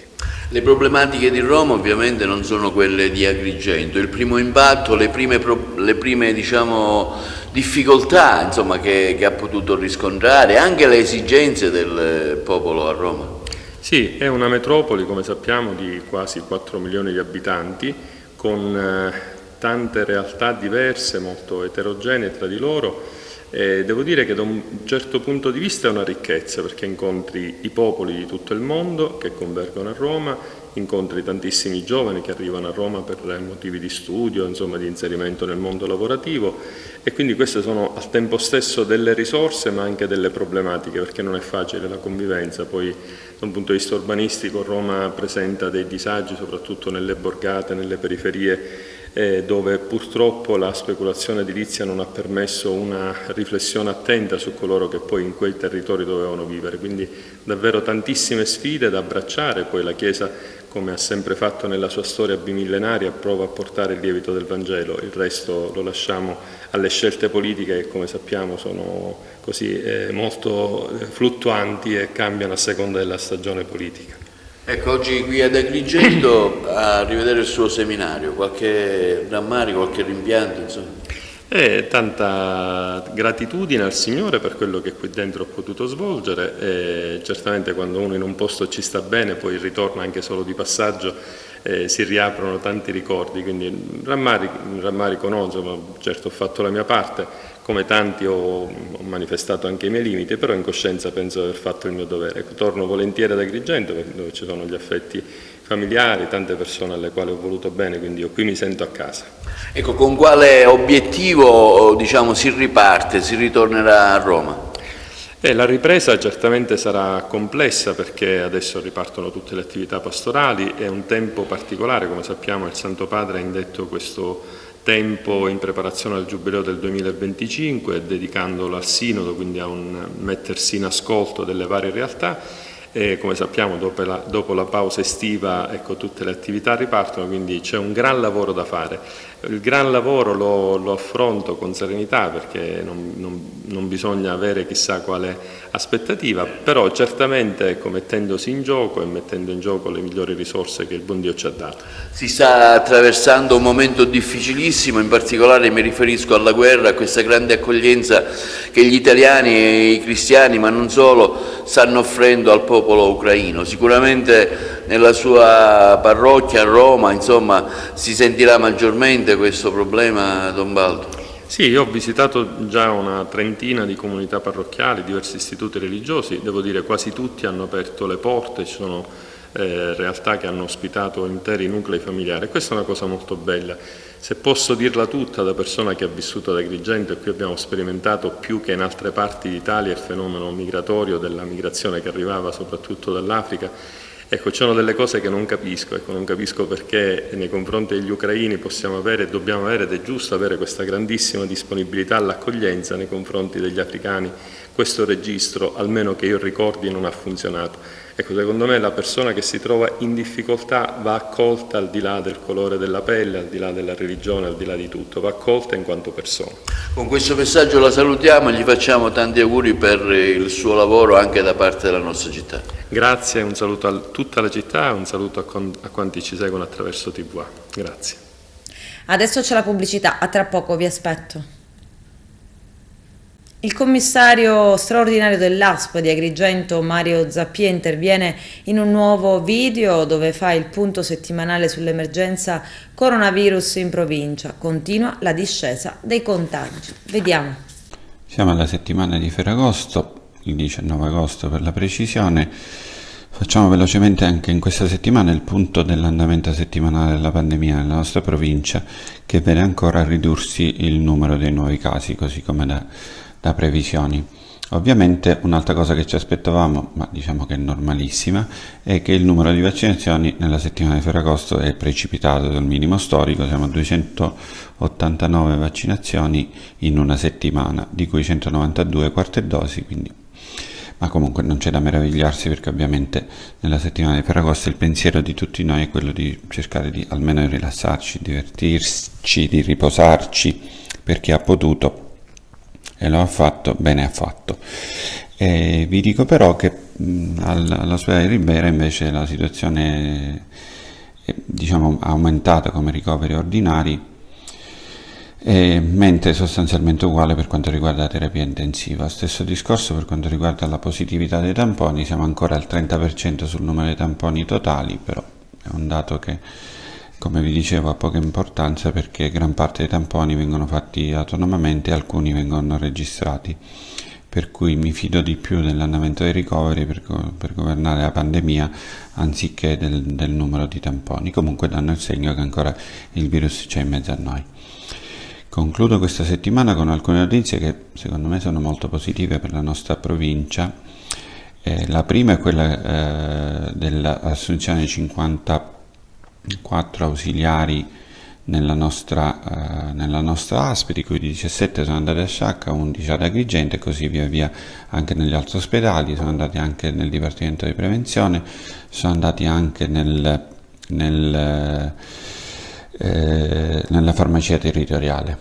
Le problematiche di Roma ovviamente non sono quelle di Agrigento, il primo impatto, le prime diciamo, difficoltà insomma, che ha potuto riscontrare, anche le esigenze del popolo a Roma. Sì, è una metropoli, come sappiamo, di quasi 4 milioni di abitanti, con tante realtà diverse, molto eterogenee tra di loro. Devo dire che da un certo punto di vista è una ricchezza, perché incontri i popoli di tutto il mondo che convergono a Roma, incontri tantissimi giovani che arrivano a Roma per motivi di studio, insomma di inserimento nel mondo lavorativo, e quindi queste sono al tempo stesso delle risorse ma anche delle problematiche, perché non è facile la convivenza. Poi da un punto di vista urbanistico Roma presenta dei disagi soprattutto nelle borgate, nelle periferie, dove purtroppo la speculazione edilizia non ha permesso una riflessione attenta su coloro che poi in quei territori dovevano vivere, quindi davvero tantissime sfide da abbracciare. Poi la Chiesa, come ha sempre fatto nella sua storia bimillenaria, prova a portare il lievito del Vangelo, il resto lo lasciamo alle scelte politiche che, come sappiamo, sono così molto fluttuanti e cambiano a seconda della stagione politica. Ecco, oggi qui ad Agrigento a rivedere il suo seminario, qualche rammarico, qualche rimpianto, insomma? Tanta gratitudine al Signore per quello che qui dentro ho potuto svolgere, e certamente quando uno in un posto ci sta bene, poi ritorna anche solo di passaggio, si riaprono tanti ricordi, quindi rammarico no, insomma, certo ho fatto la mia parte, come tanti ho manifestato anche i miei limiti, però in coscienza penso di aver fatto il mio dovere. Torno volentieri ad Agrigento, dove ci sono gli affetti familiari, tante persone alle quali ho voluto bene, quindi io qui mi sento a casa. Ecco, con quale obiettivo diciamo, si riparte, si ritornerà a Roma? La ripresa certamente sarà complessa, perché adesso ripartono tutte le attività pastorali, è un tempo particolare, come sappiamo il Santo Padre ha indetto questo tempo in preparazione al Giubileo del 2025, dedicandolo al Sinodo, quindi a un mettersi in ascolto delle varie realtà. E come sappiamo dopo la pausa estiva, ecco, tutte le attività ripartono, quindi c'è un gran lavoro da fare. Il gran lavoro lo affronto con serenità, perché non bisogna avere chissà quale aspettativa, però certamente ecco, mettendosi in gioco e mettendo in gioco le migliori risorse che il buon Dio ci ha dato. Si sta attraversando un momento difficilissimo, in particolare mi riferisco alla guerra, a questa grande accoglienza che gli italiani e i cristiani, ma non solo, stanno offrendo al popolo ucraino. Sicuramente nella sua parrocchia a Roma, insomma, si sentirà maggiormente questo problema, Don Baldo? Sì, io ho visitato già una trentina di comunità parrocchiali, diversi istituti religiosi, devo dire quasi tutti hanno aperto le porte, ci sono realtà che hanno ospitato interi nuclei familiari. Questa è una cosa molto bella. Se posso dirla tutta da persona che ha vissuto ad Agrigento, e qui abbiamo sperimentato più che in altre parti d'Italia il fenomeno migratorio della migrazione che arrivava soprattutto dall'Africa, ecco, c'erano delle cose che non capisco, non capisco perché nei confronti degli ucraini possiamo avere, dobbiamo avere ed è giusto avere questa grandissima disponibilità all'accoglienza nei confronti degli africani. Questo registro, almeno che io ricordi, non ha funzionato. Ecco, secondo me la persona che si trova in difficoltà va accolta al di là del colore della pelle, al di là della religione, al di là di tutto, va accolta in quanto persona. Con questo messaggio la salutiamo e gli facciamo tanti auguri per il suo lavoro anche da parte della nostra città. Grazie, un saluto a tutta la città e un saluto a quanti ci seguono attraverso TV. Grazie. Adesso c'è la pubblicità, a tra poco vi aspetto. Il commissario straordinario dell'ASP di Agrigento, Mario Zappia, interviene in un nuovo video dove fa il punto settimanale sull'emergenza coronavirus in provincia. Continua la discesa dei contagi. Vediamo. Siamo alla settimana di Ferragosto, il 19 agosto per la precisione. Facciamo velocemente anche in questa settimana il punto dell'andamento settimanale della pandemia nella nostra provincia, che vede ancora ridursi il numero dei nuovi casi, così come da previsioni. Ovviamente un'altra cosa che ci aspettavamo, ma diciamo che è normalissima, è che il numero di vaccinazioni nella settimana di Ferragosto è precipitato dal minimo storico. Siamo a 289 vaccinazioni in una settimana, di cui 192 quarte dosi, quindi ma comunque non c'è da meravigliarsi, perché ovviamente nella settimana di Ferragosto il pensiero di tutti noi è quello di cercare di almeno rilassarci, divertirci, di riposarci per chi ha potuto, e lo ha fatto, bene ha fatto. E vi dico però che all'ospedale di Ribera invece la situazione è, diciamo, aumentata come ricoveri ordinari, mentre sostanzialmente uguale per quanto riguarda la terapia intensiva. Stesso discorso per quanto riguarda la positività dei tamponi, siamo ancora al 30% sul numero dei tamponi totali, però è un dato che, come vi dicevo, ha poca importanza, perché gran parte dei tamponi vengono fatti autonomamente e alcuni vengono registrati, per cui mi fido di più dell'andamento dei ricoveri per governare la pandemia anziché del numero di tamponi. Comunque danno il segno che ancora il virus c'è in mezzo a noi. Concludo questa settimana con alcune notizie che secondo me sono molto positive per la nostra provincia. La prima è quella dell'assunzione di 54 ausiliari nella nostra ASP, di cui 17 sono andati a Sciacca, 11 ad Agrigento e così via via anche negli altri ospedali. Sono andati anche nel Dipartimento di Prevenzione, sono andati anche nella farmacia territoriale,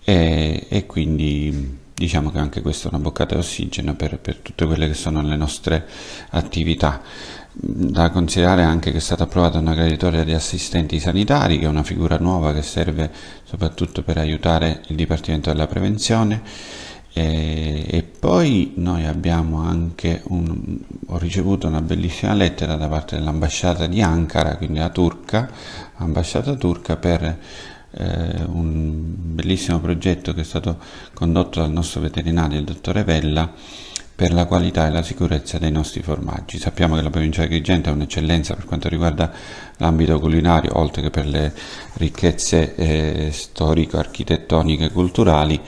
e quindi diciamo che anche questa è una boccata di ossigeno per tutte quelle che sono le nostre attività. Da considerare anche che è stata approvata una graduatoria di assistenti sanitari, che è una figura nuova che serve soprattutto per aiutare il Dipartimento della Prevenzione. E poi noi abbiamo anche ho ricevuto una bellissima lettera da parte dell'ambasciata di Ankara, quindi la ambasciata turca, per un bellissimo progetto che è stato condotto dal nostro veterinario, il dottore Vella, per la qualità e la sicurezza dei nostri formaggi. Sappiamo che la provincia di Agrigento è un'eccellenza per quanto riguarda l'ambito culinario, oltre che per le ricchezze storico-architettoniche, culturali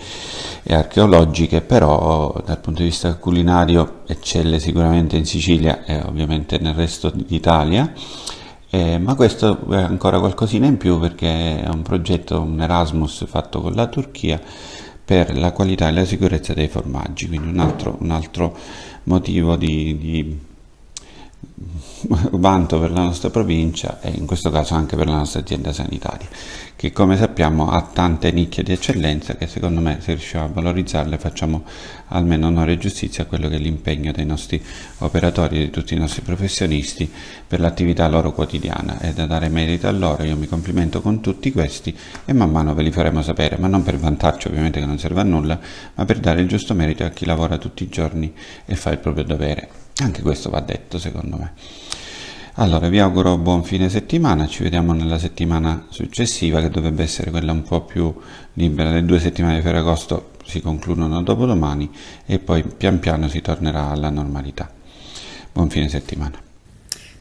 e archeologiche, però dal punto di vista culinario eccelle sicuramente in Sicilia e ovviamente nel resto d'Italia. Ma questo è ancora qualcosina in più, perché è un progetto, un Erasmus fatto con la Turchia, per la qualità e la sicurezza dei formaggi, quindi un altro motivo di vanto per la nostra provincia, e in questo caso anche per la nostra azienda sanitaria, che come sappiamo ha tante nicchie di eccellenza che secondo me, se riusciamo a valorizzarle, facciamo almeno onore e giustizia a quello che è l'impegno dei nostri operatori e di tutti i nostri professionisti per l'attività loro quotidiana. È da dare merito a loro. Io mi complimento con tutti questi e man mano ve li faremo sapere, ma non per vantarci, ovviamente, che non serve a nulla, ma per dare il giusto merito a chi lavora tutti i giorni e fa il proprio dovere. Anche questo va detto, secondo me. Allora, vi auguro buon fine settimana, ci vediamo nella settimana successiva, che dovrebbe essere quella un po' più libera. Le 2 settimane di Ferragosto si concludono dopodomani e poi pian piano si tornerà alla normalità. Buon fine settimana.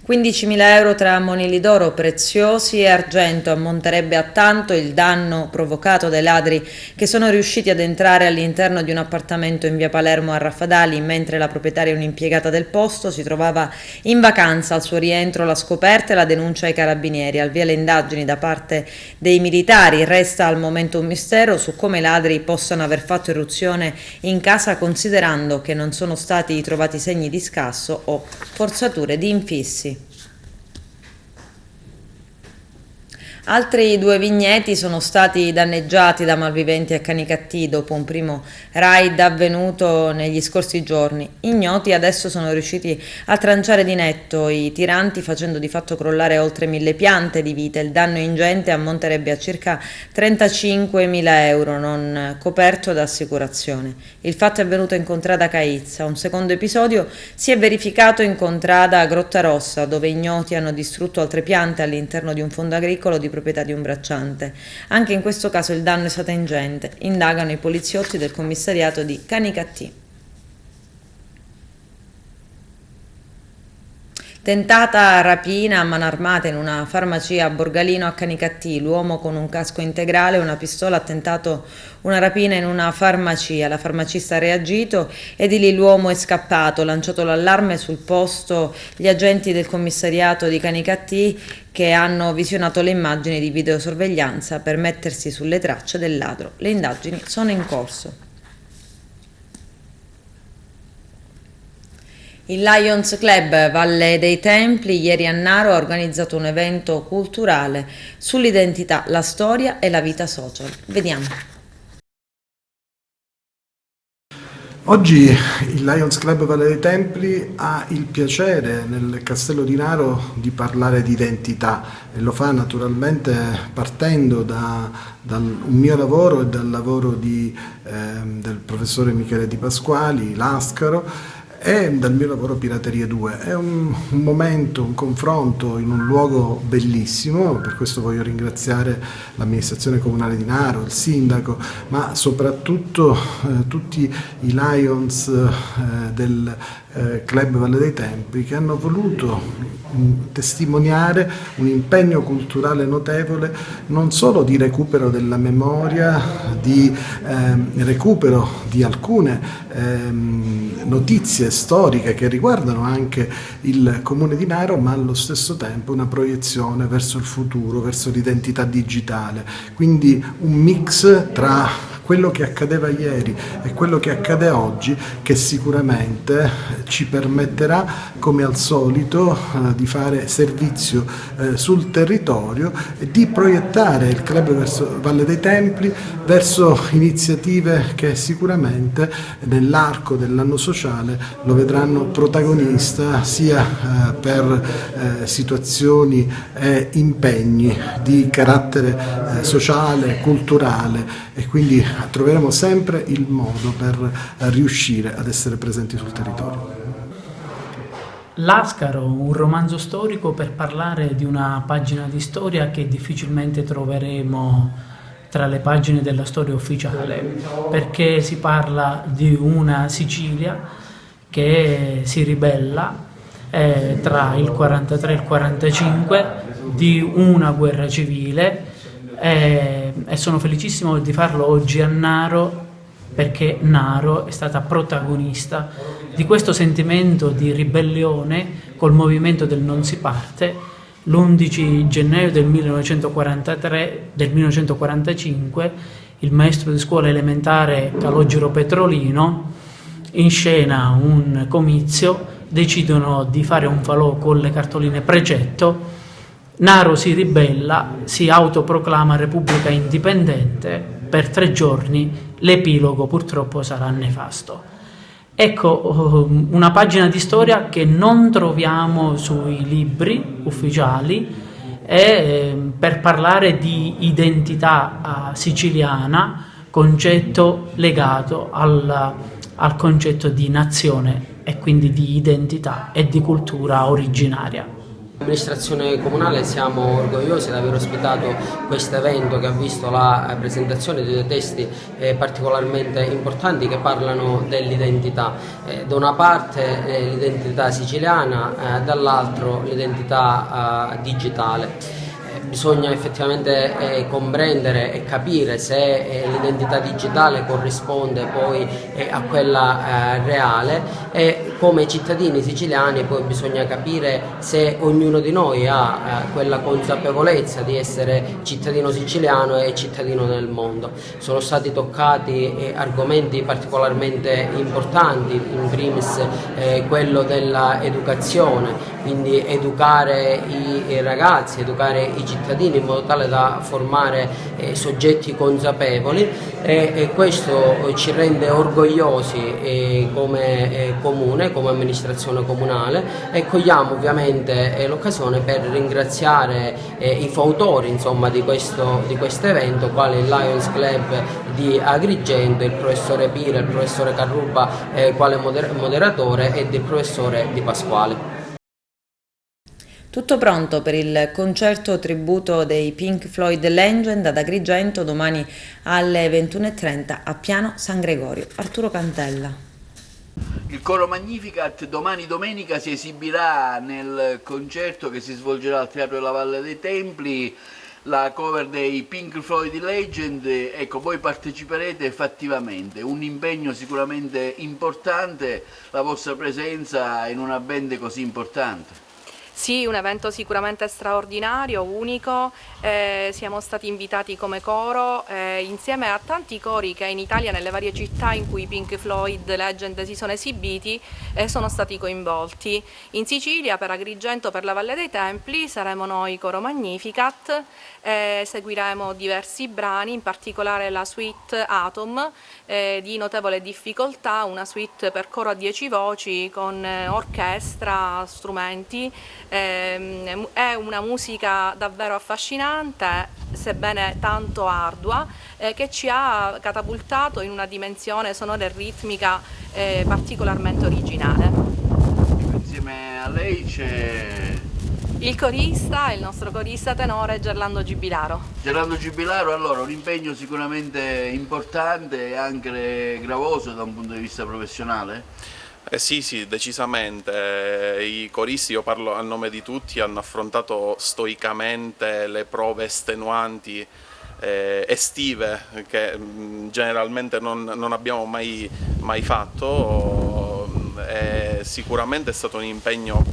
15.000 euro tra monili d'oro preziosi e argento. Ammonterebbe a tanto il danno provocato dai ladri che sono riusciti ad entrare all'interno di un appartamento in via Palermo a Raffadali, mentre la proprietaria, un'impiegata del posto, si trovava in vacanza. Al suo rientro la scoperta e la denuncia ai carabinieri. Al via le indagini da parte dei militari. Resta al momento un mistero su come i ladri possano aver fatto irruzione in casa, considerando che non sono stati trovati segni di scasso o forzature di infissi. Altri 2 vigneti sono stati danneggiati da malviventi a Canicattì dopo un primo raid avvenuto negli scorsi giorni. Ignoti adesso sono riusciti a tranciare di netto i tiranti, facendo di fatto crollare oltre 1.000 piante di vite. Il danno ingente ammonterebbe a circa 35.000 euro, non coperto da assicurazione. Il fatto è avvenuto in contrada Caizza. Un secondo episodio si è verificato in contrada Grottarossa, dove ignoti hanno distrutto altre piante all'interno di un fondo agricolo di proprietà di un bracciante. Anche in questo caso il danno è stato ingente. Indagano i poliziotti del commissariato di Canicattì. Tentata rapina a mano armata in una farmacia a Borgalino a Canicattì. L'uomo con un casco integrale e una pistola ha tentato una rapina in una farmacia. La farmacista ha reagito e di lì l'uomo è scappato. Lanciato l'allarme sul posto gli agenti del commissariato di Canicattì, che hanno visionato le immagini di videosorveglianza per mettersi sulle tracce del ladro. Le indagini sono in corso. Il Lions Club Valle dei Templi ieri a Naro ha organizzato un evento culturale sull'identità, la storia e la vita social. Vediamo. Oggi il Lions Club Valle dei Templi ha il piacere nel Castello di Naro di parlare di identità e lo fa naturalmente partendo da un mio lavoro e dal lavoro del professore Michele Di Pasquali, Lascaro, e dal mio lavoro Piraterie 2. È un momento, un confronto in un luogo bellissimo, per questo voglio ringraziare l'amministrazione comunale di Naro, il sindaco, ma soprattutto tutti i Lions del Club Valle dei Templi, che hanno voluto testimoniare un impegno culturale notevole, non solo di recupero della memoria, di recupero di alcune notizie storiche che riguardano anche il comune di Naro, ma allo stesso tempo una proiezione verso il futuro, verso l'identità digitale. Quindi un mix tra quello che accadeva ieri e quello che accade oggi, che sicuramente ci permetterà, come al solito, di fare servizio sul territorio e di proiettare il Club Valle dei Templi verso iniziative che sicuramente nell'arco dell'anno sociale lo vedranno protagonista sia per situazioni e impegni di carattere sociale, culturale, e quindi troveremo sempre il modo per riuscire ad essere presenti sul territorio. Lascaro, un romanzo storico per parlare di una pagina di storia che difficilmente troveremo tra le pagine della storia ufficiale, perché si parla di una Sicilia che si ribella tra il 43 e il 45, di una guerra civile, e sono felicissimo di farlo oggi a Naro, perché Naro è stata protagonista di questo sentimento di ribellione col movimento del Non si parte. L'11 gennaio del 1945 il maestro di scuola elementare Calogero Petrolino inscena un comizio, decidono di fare un falò con le cartoline precetto. Naro si ribella, si autoproclama Repubblica Indipendente, per 3 giorni l'epilogo purtroppo sarà nefasto. Ecco, una pagina di storia che non troviamo sui libri ufficiali, per parlare di identità siciliana, concetto legato al concetto di nazione e quindi di identità e di cultura originaria. L'amministrazione comunale siamo orgogliosi di aver ospitato questo evento che ha visto la presentazione di 2 testi particolarmente importanti che parlano dell'identità. Da una parte l'identità siciliana, dall'altro l'identità digitale. Bisogna effettivamente comprendere e capire se l'identità digitale corrisponde poi a quella reale, e come cittadini siciliani poi bisogna capire se ognuno di noi ha quella consapevolezza di essere cittadino siciliano e cittadino nel mondo. Sono stati toccati argomenti particolarmente importanti, in primis quello dell'educazione, quindi educare i ragazzi, educare i cittadini in modo tale da formare soggetti consapevoli, e questo ci rende orgogliosi come comune, come amministrazione comunale, e cogliamo ovviamente l'occasione per ringraziare i fautori, insomma, di questo evento, quali il Lions Club di Agrigento, il professore Pira, il professore Carruba quale moderatore, ed il professore Di Pasquale. Tutto pronto per il concerto tributo dei Pink Floyd Legend ad Agrigento domani alle 21:30 a Piano San Gregorio. Arturo Cantella. Il coro Magnificat domani domenica si esibirà nel concerto che si svolgerà al Teatro della Valle dei Templi, la cover dei Pink Floyd Legend. Ecco, voi parteciperete fattivamente, un impegno sicuramente importante, la vostra presenza in una band così importante. Sì, un evento sicuramente straordinario, unico, siamo stati invitati come coro insieme a tanti cori che in Italia nelle varie città in cui Pink Floyd Legend si sono esibiti sono stati coinvolti. In Sicilia per Agrigento, per la Valle dei Templi saremo noi coro Magnificat, seguiremo diversi brani, in particolare la suite Atom di notevole difficoltà, una suite per coro a 10 voci con orchestra, strumenti. È una musica davvero affascinante, sebbene tanto ardua, che ci ha catapultato in una dimensione sonora e ritmica particolarmente originale. Insieme a lei c'è il corista, il nostro corista tenore Gerlando Gibilaro. Gerlando Gibilaro, allora un impegno sicuramente importante e anche gravoso da un punto di vista professionale? Sì, decisamente. I coristi, io parlo a nome di tutti, hanno affrontato stoicamente le prove estenuanti estive che generalmente non abbiamo mai fatto. Sicuramente è stato un impegno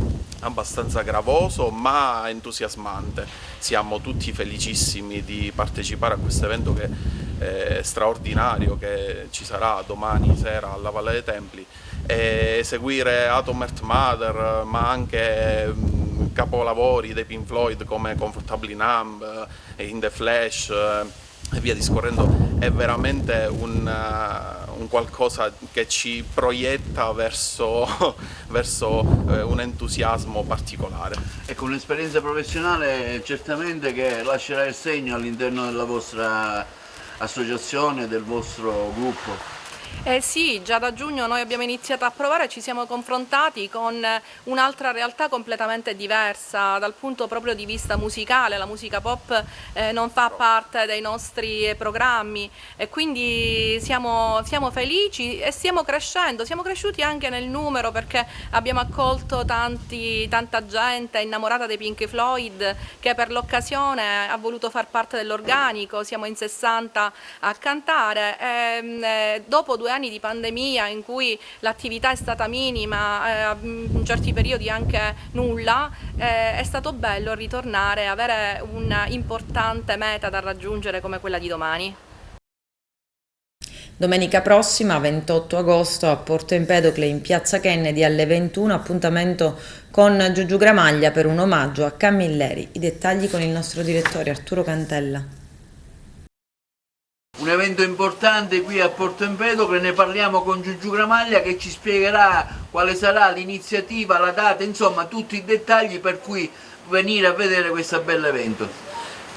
abbastanza gravoso ma entusiasmante. Siamo tutti felicissimi di partecipare a questo evento che è straordinario, che ci sarà domani sera alla Valle dei Templi, e seguire Atom Earth Mother, ma anche capolavori dei Pink Floyd come Comfortably Numb, In the Flash e via discorrendo, è veramente un qualcosa che ci proietta verso un entusiasmo particolare. Ecco, un'esperienza professionale certamente che lascerà il segno all'interno della vostra associazione, del vostro gruppo. Sì, già da giugno noi abbiamo iniziato a provare, ci siamo confrontati con un'altra realtà completamente diversa dal punto proprio di vista musicale. La musica pop non fa parte dei nostri programmi e quindi siamo felici e stiamo crescendo. Siamo cresciuti anche nel numero perché abbiamo accolto tanta gente innamorata dei Pink Floyd che per l'occasione ha voluto far parte dell'organico. Siamo in 60 a cantare. Dopo 2 anni di pandemia in cui l'attività è stata minima, in certi periodi anche nulla, è stato bello ritornare e avere un'importante meta da raggiungere come quella di domani. Domenica prossima, 28 agosto, a Porto Empedocle in Piazza Kennedy alle 21, appuntamento con Giugiu Gramaglia per un omaggio a Camilleri. I dettagli con il nostro direttore Arturo Cantella. Un evento importante qui a Porto Empedocle, ne parliamo con Giugiu Gramaglia che ci spiegherà quale sarà l'iniziativa, la data, insomma tutti i dettagli per cui venire a vedere questo bell'evento.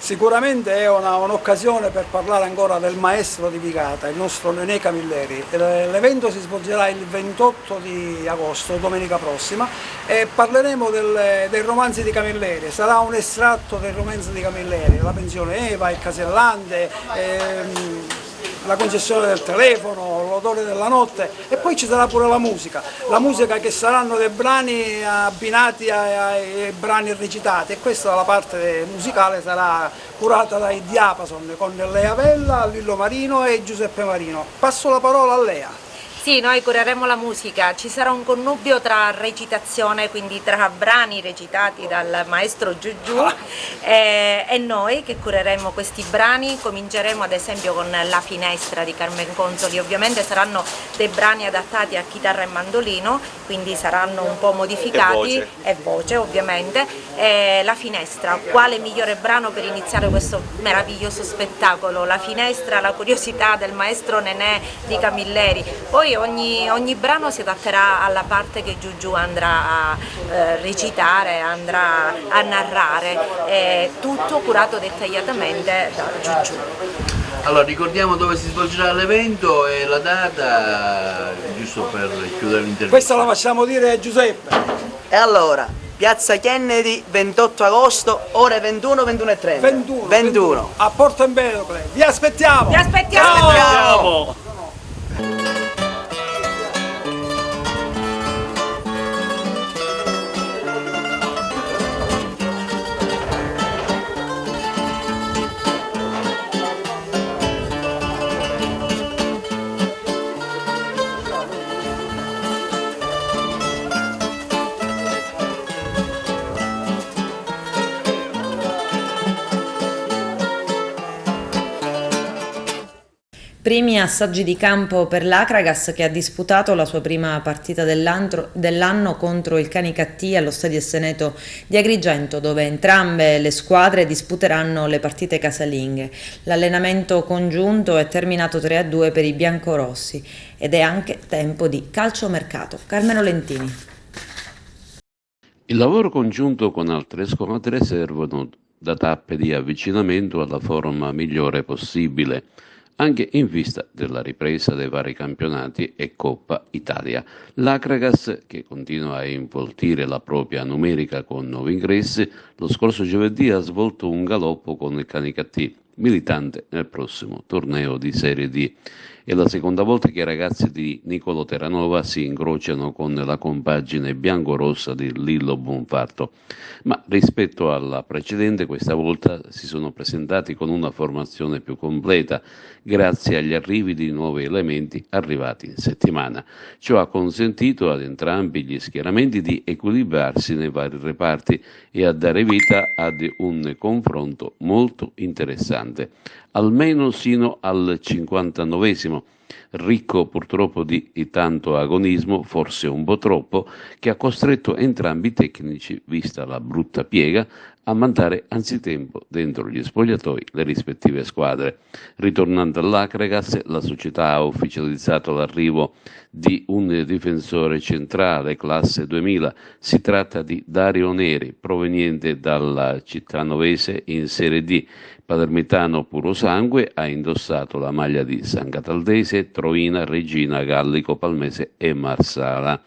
Sicuramente è un'occasione per parlare ancora del maestro di Vigata, il nostro Nenè Camilleri. L'evento si svolgerà il 28 di agosto, domenica prossima, e parleremo dei romanzi di Camilleri. Sarà un estratto del romanzo di Camilleri, La pensione Eva, Il casellante, la concessione del telefono, L'odore della notte, e poi ci sarà pure la musica che saranno dei brani abbinati ai brani recitati, e questa la parte musicale sarà curata dai Diapason con Lea Vella, Lillo Marino e Giuseppe Marino. Passo la parola a Lea. Sì, noi cureremo la musica, ci sarà un connubio tra recitazione, quindi tra brani recitati dal maestro Giugiu e noi che cureremo questi brani. Cominceremo ad esempio con La finestra di Carmen Consoli, ovviamente saranno dei brani adattati a chitarra e mandolino, quindi saranno un po' modificati, e voce ovviamente. La finestra, quale migliore brano per iniziare questo meraviglioso spettacolo? La finestra, la curiosità del maestro Nenè di Camilleri. Poi ogni brano si adatterà alla parte che Giugiu andrà a recitare, andrà a narrare, tutto curato dettagliatamente da Giugiu. Allora ricordiamo dove si svolgerà l'evento e la data, giusto per chiudere l'intervista. Questa la facciamo dire a Giuseppe. E allora, Piazza Kennedy, 28 agosto, ore 21, 21:30. 21. A Porto Empedocle. Vi aspettiamo! Vi aspettiamo! Ciao! Primi assaggi di campo per l'Acragas, che ha disputato la sua prima partita dell'anno contro il Canicattì allo Stadio Seneto di Agrigento, dove entrambe le squadre disputeranno le partite casalinghe. L'allenamento congiunto è terminato 3-2 per i biancorossi ed è anche tempo di calciomercato. Carmelo Lentini. Il lavoro congiunto con altre squadre servono da tappe di avvicinamento alla forma migliore possibile, anche in vista della ripresa dei vari campionati e Coppa Italia. L'Acragas, che continua a involtire la propria numerica con nuovi ingressi, lo scorso giovedì ha svolto un galoppo con il Canicattì, militante nel prossimo torneo di Serie D. È la seconda volta che i ragazzi di Niccolò Terranova si incrociano con la compagine biancorossa di Lillo Bonfatto, ma rispetto alla precedente questa volta si sono presentati con una formazione più completa grazie agli arrivi di nuovi elementi arrivati in settimana. Ciò ha consentito ad entrambi gli schieramenti di equilibrarsi nei vari reparti e a dare vita ad un confronto molto interessante, almeno sino al 59esimo, ricco purtroppo di tanto agonismo, forse un po' troppo, che ha costretto entrambi i tecnici, vista la brutta piega, a mandare anzitempo dentro gli spogliatoi le rispettive squadre. Ritornando all'Acragas, la società ha ufficializzato l'arrivo di un difensore centrale classe 2000. Si tratta di Dario Neri, proveniente dalla Cittanovese in Serie D. Palermitano puro sangue, ha indossato la maglia di San Cataldese, Troina, Regina, Gallico, Palmese e Marsala.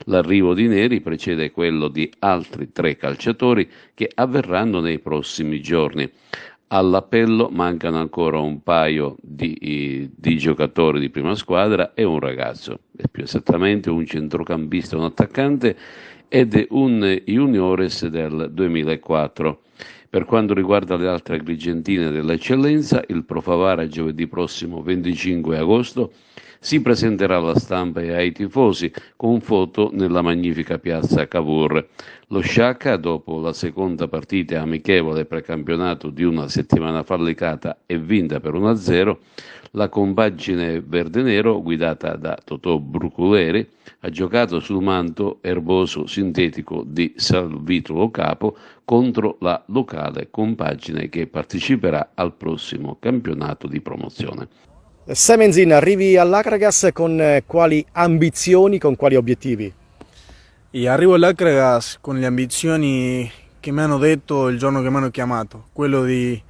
L'arrivo di Neri precede quello di altri 3 calciatori che avverranno nei prossimi giorni. All'appello mancano ancora un paio di giocatori di prima squadra e un ragazzo, e più esattamente un centrocampista, un attaccante ed un juniores del 2004. Per quanto riguarda le altre agrigentine dell'eccellenza, il Pro Favara giovedì prossimo 25 agosto si presenterà alla stampa e ai tifosi con foto nella magnifica piazza Cavour. Lo Sciacca, dopo la seconda partita amichevole precampionato di una settimana fallicata e vinta per 1-0, la compagine verde-nero guidata da Totò Bruculeri ha giocato sul manto erboso sintetico di Salvitolo Capo contro la locale compagine che parteciperà al prossimo campionato di promozione. Semenzin, arrivi all'Acragas con quali ambizioni, con quali obiettivi? E arrivo all'Acragas con le ambizioni che mi hanno detto il giorno che mi hanno chiamato, quello di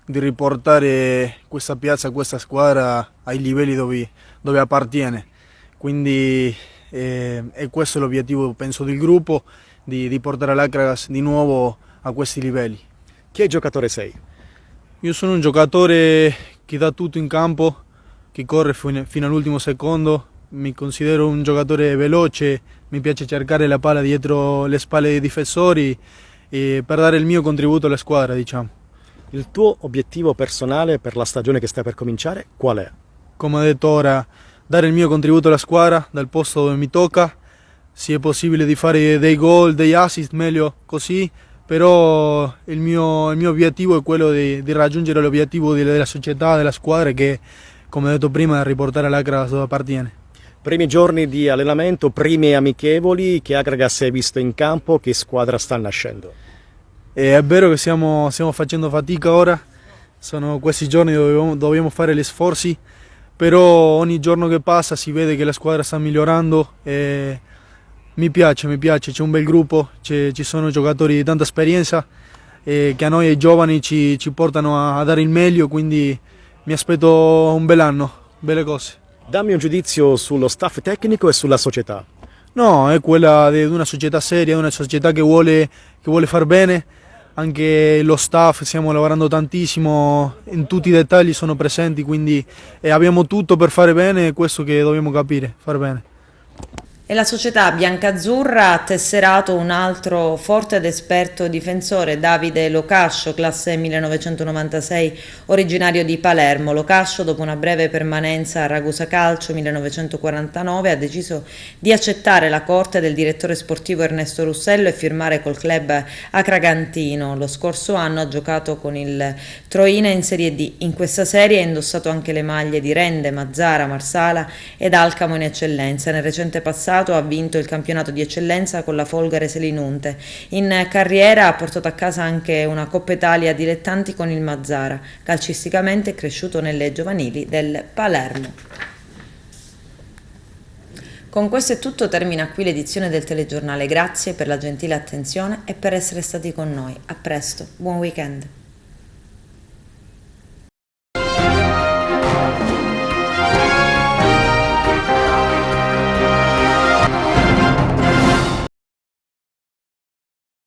riportare questa piazza, questa squadra ai livelli dove appartiene. Quindi è questo l'obiettivo, penso, del gruppo, di portare l'Acragas di nuovo a questi livelli. Che giocatore sei? Io sono un giocatore che dà tutto in campo, che corre fino all'ultimo secondo, mi considero un giocatore veloce, mi piace cercare la palla dietro le spalle dei difensori per dare il mio contributo alla squadra, diciamo. Il tuo obiettivo personale per la stagione che sta per cominciare qual è? Come ho detto ora, dare il mio contributo alla squadra dal posto dove mi tocca, se è possibile di fare dei gol, degli assist, meglio così, però il mio obiettivo è quello di raggiungere l'obiettivo della società, della squadra che, come ho detto prima, riportare l'Acragas dove appartiene. Primi giorni di allenamento, prime amichevoli, che Acragas hai visto in campo, che squadra sta nascendo? È vero che stiamo facendo fatica ora, sono questi giorni dove dobbiamo fare gli sforzi, però ogni giorno che passa si vede che la squadra sta migliorando e mi piace, c'è un bel gruppo, ci sono giocatori di tanta esperienza che a noi ai giovani ci portano a dare il meglio, quindi mi aspetto un bel anno, belle cose. Dammi un giudizio sullo staff tecnico e sulla società. No, è quella di una società seria, una società che vuole far bene, anche lo staff, stiamo lavorando tantissimo, in tutti i dettagli sono presenti, quindi abbiamo tutto per fare bene, è questo che dobbiamo capire, far bene. E la società biancazzurra ha tesserato un altro forte ed esperto difensore, Davide Locascio, classe 1996, originario di Palermo. Locascio, dopo una breve permanenza a Ragusa Calcio 1949, ha deciso di accettare la corte del direttore sportivo Ernesto Russello e firmare col club acragantino. Lo scorso anno ha giocato con il Troina in Serie D. In questa serie ha indossato anche le maglie di Rende, Mazzara, Marsala ed Alcamo in eccellenza. Nel recente passato ha vinto il campionato di eccellenza con la Folgare Selinunte. In carriera ha portato a casa anche una Coppa Italia dilettanti con il Mazzara. Calcisticamente è cresciuto nelle giovanili del Palermo. Con questo è tutto, termina qui l'edizione del telegiornale. Grazie per la gentile attenzione e per essere stati con noi. A presto, buon weekend.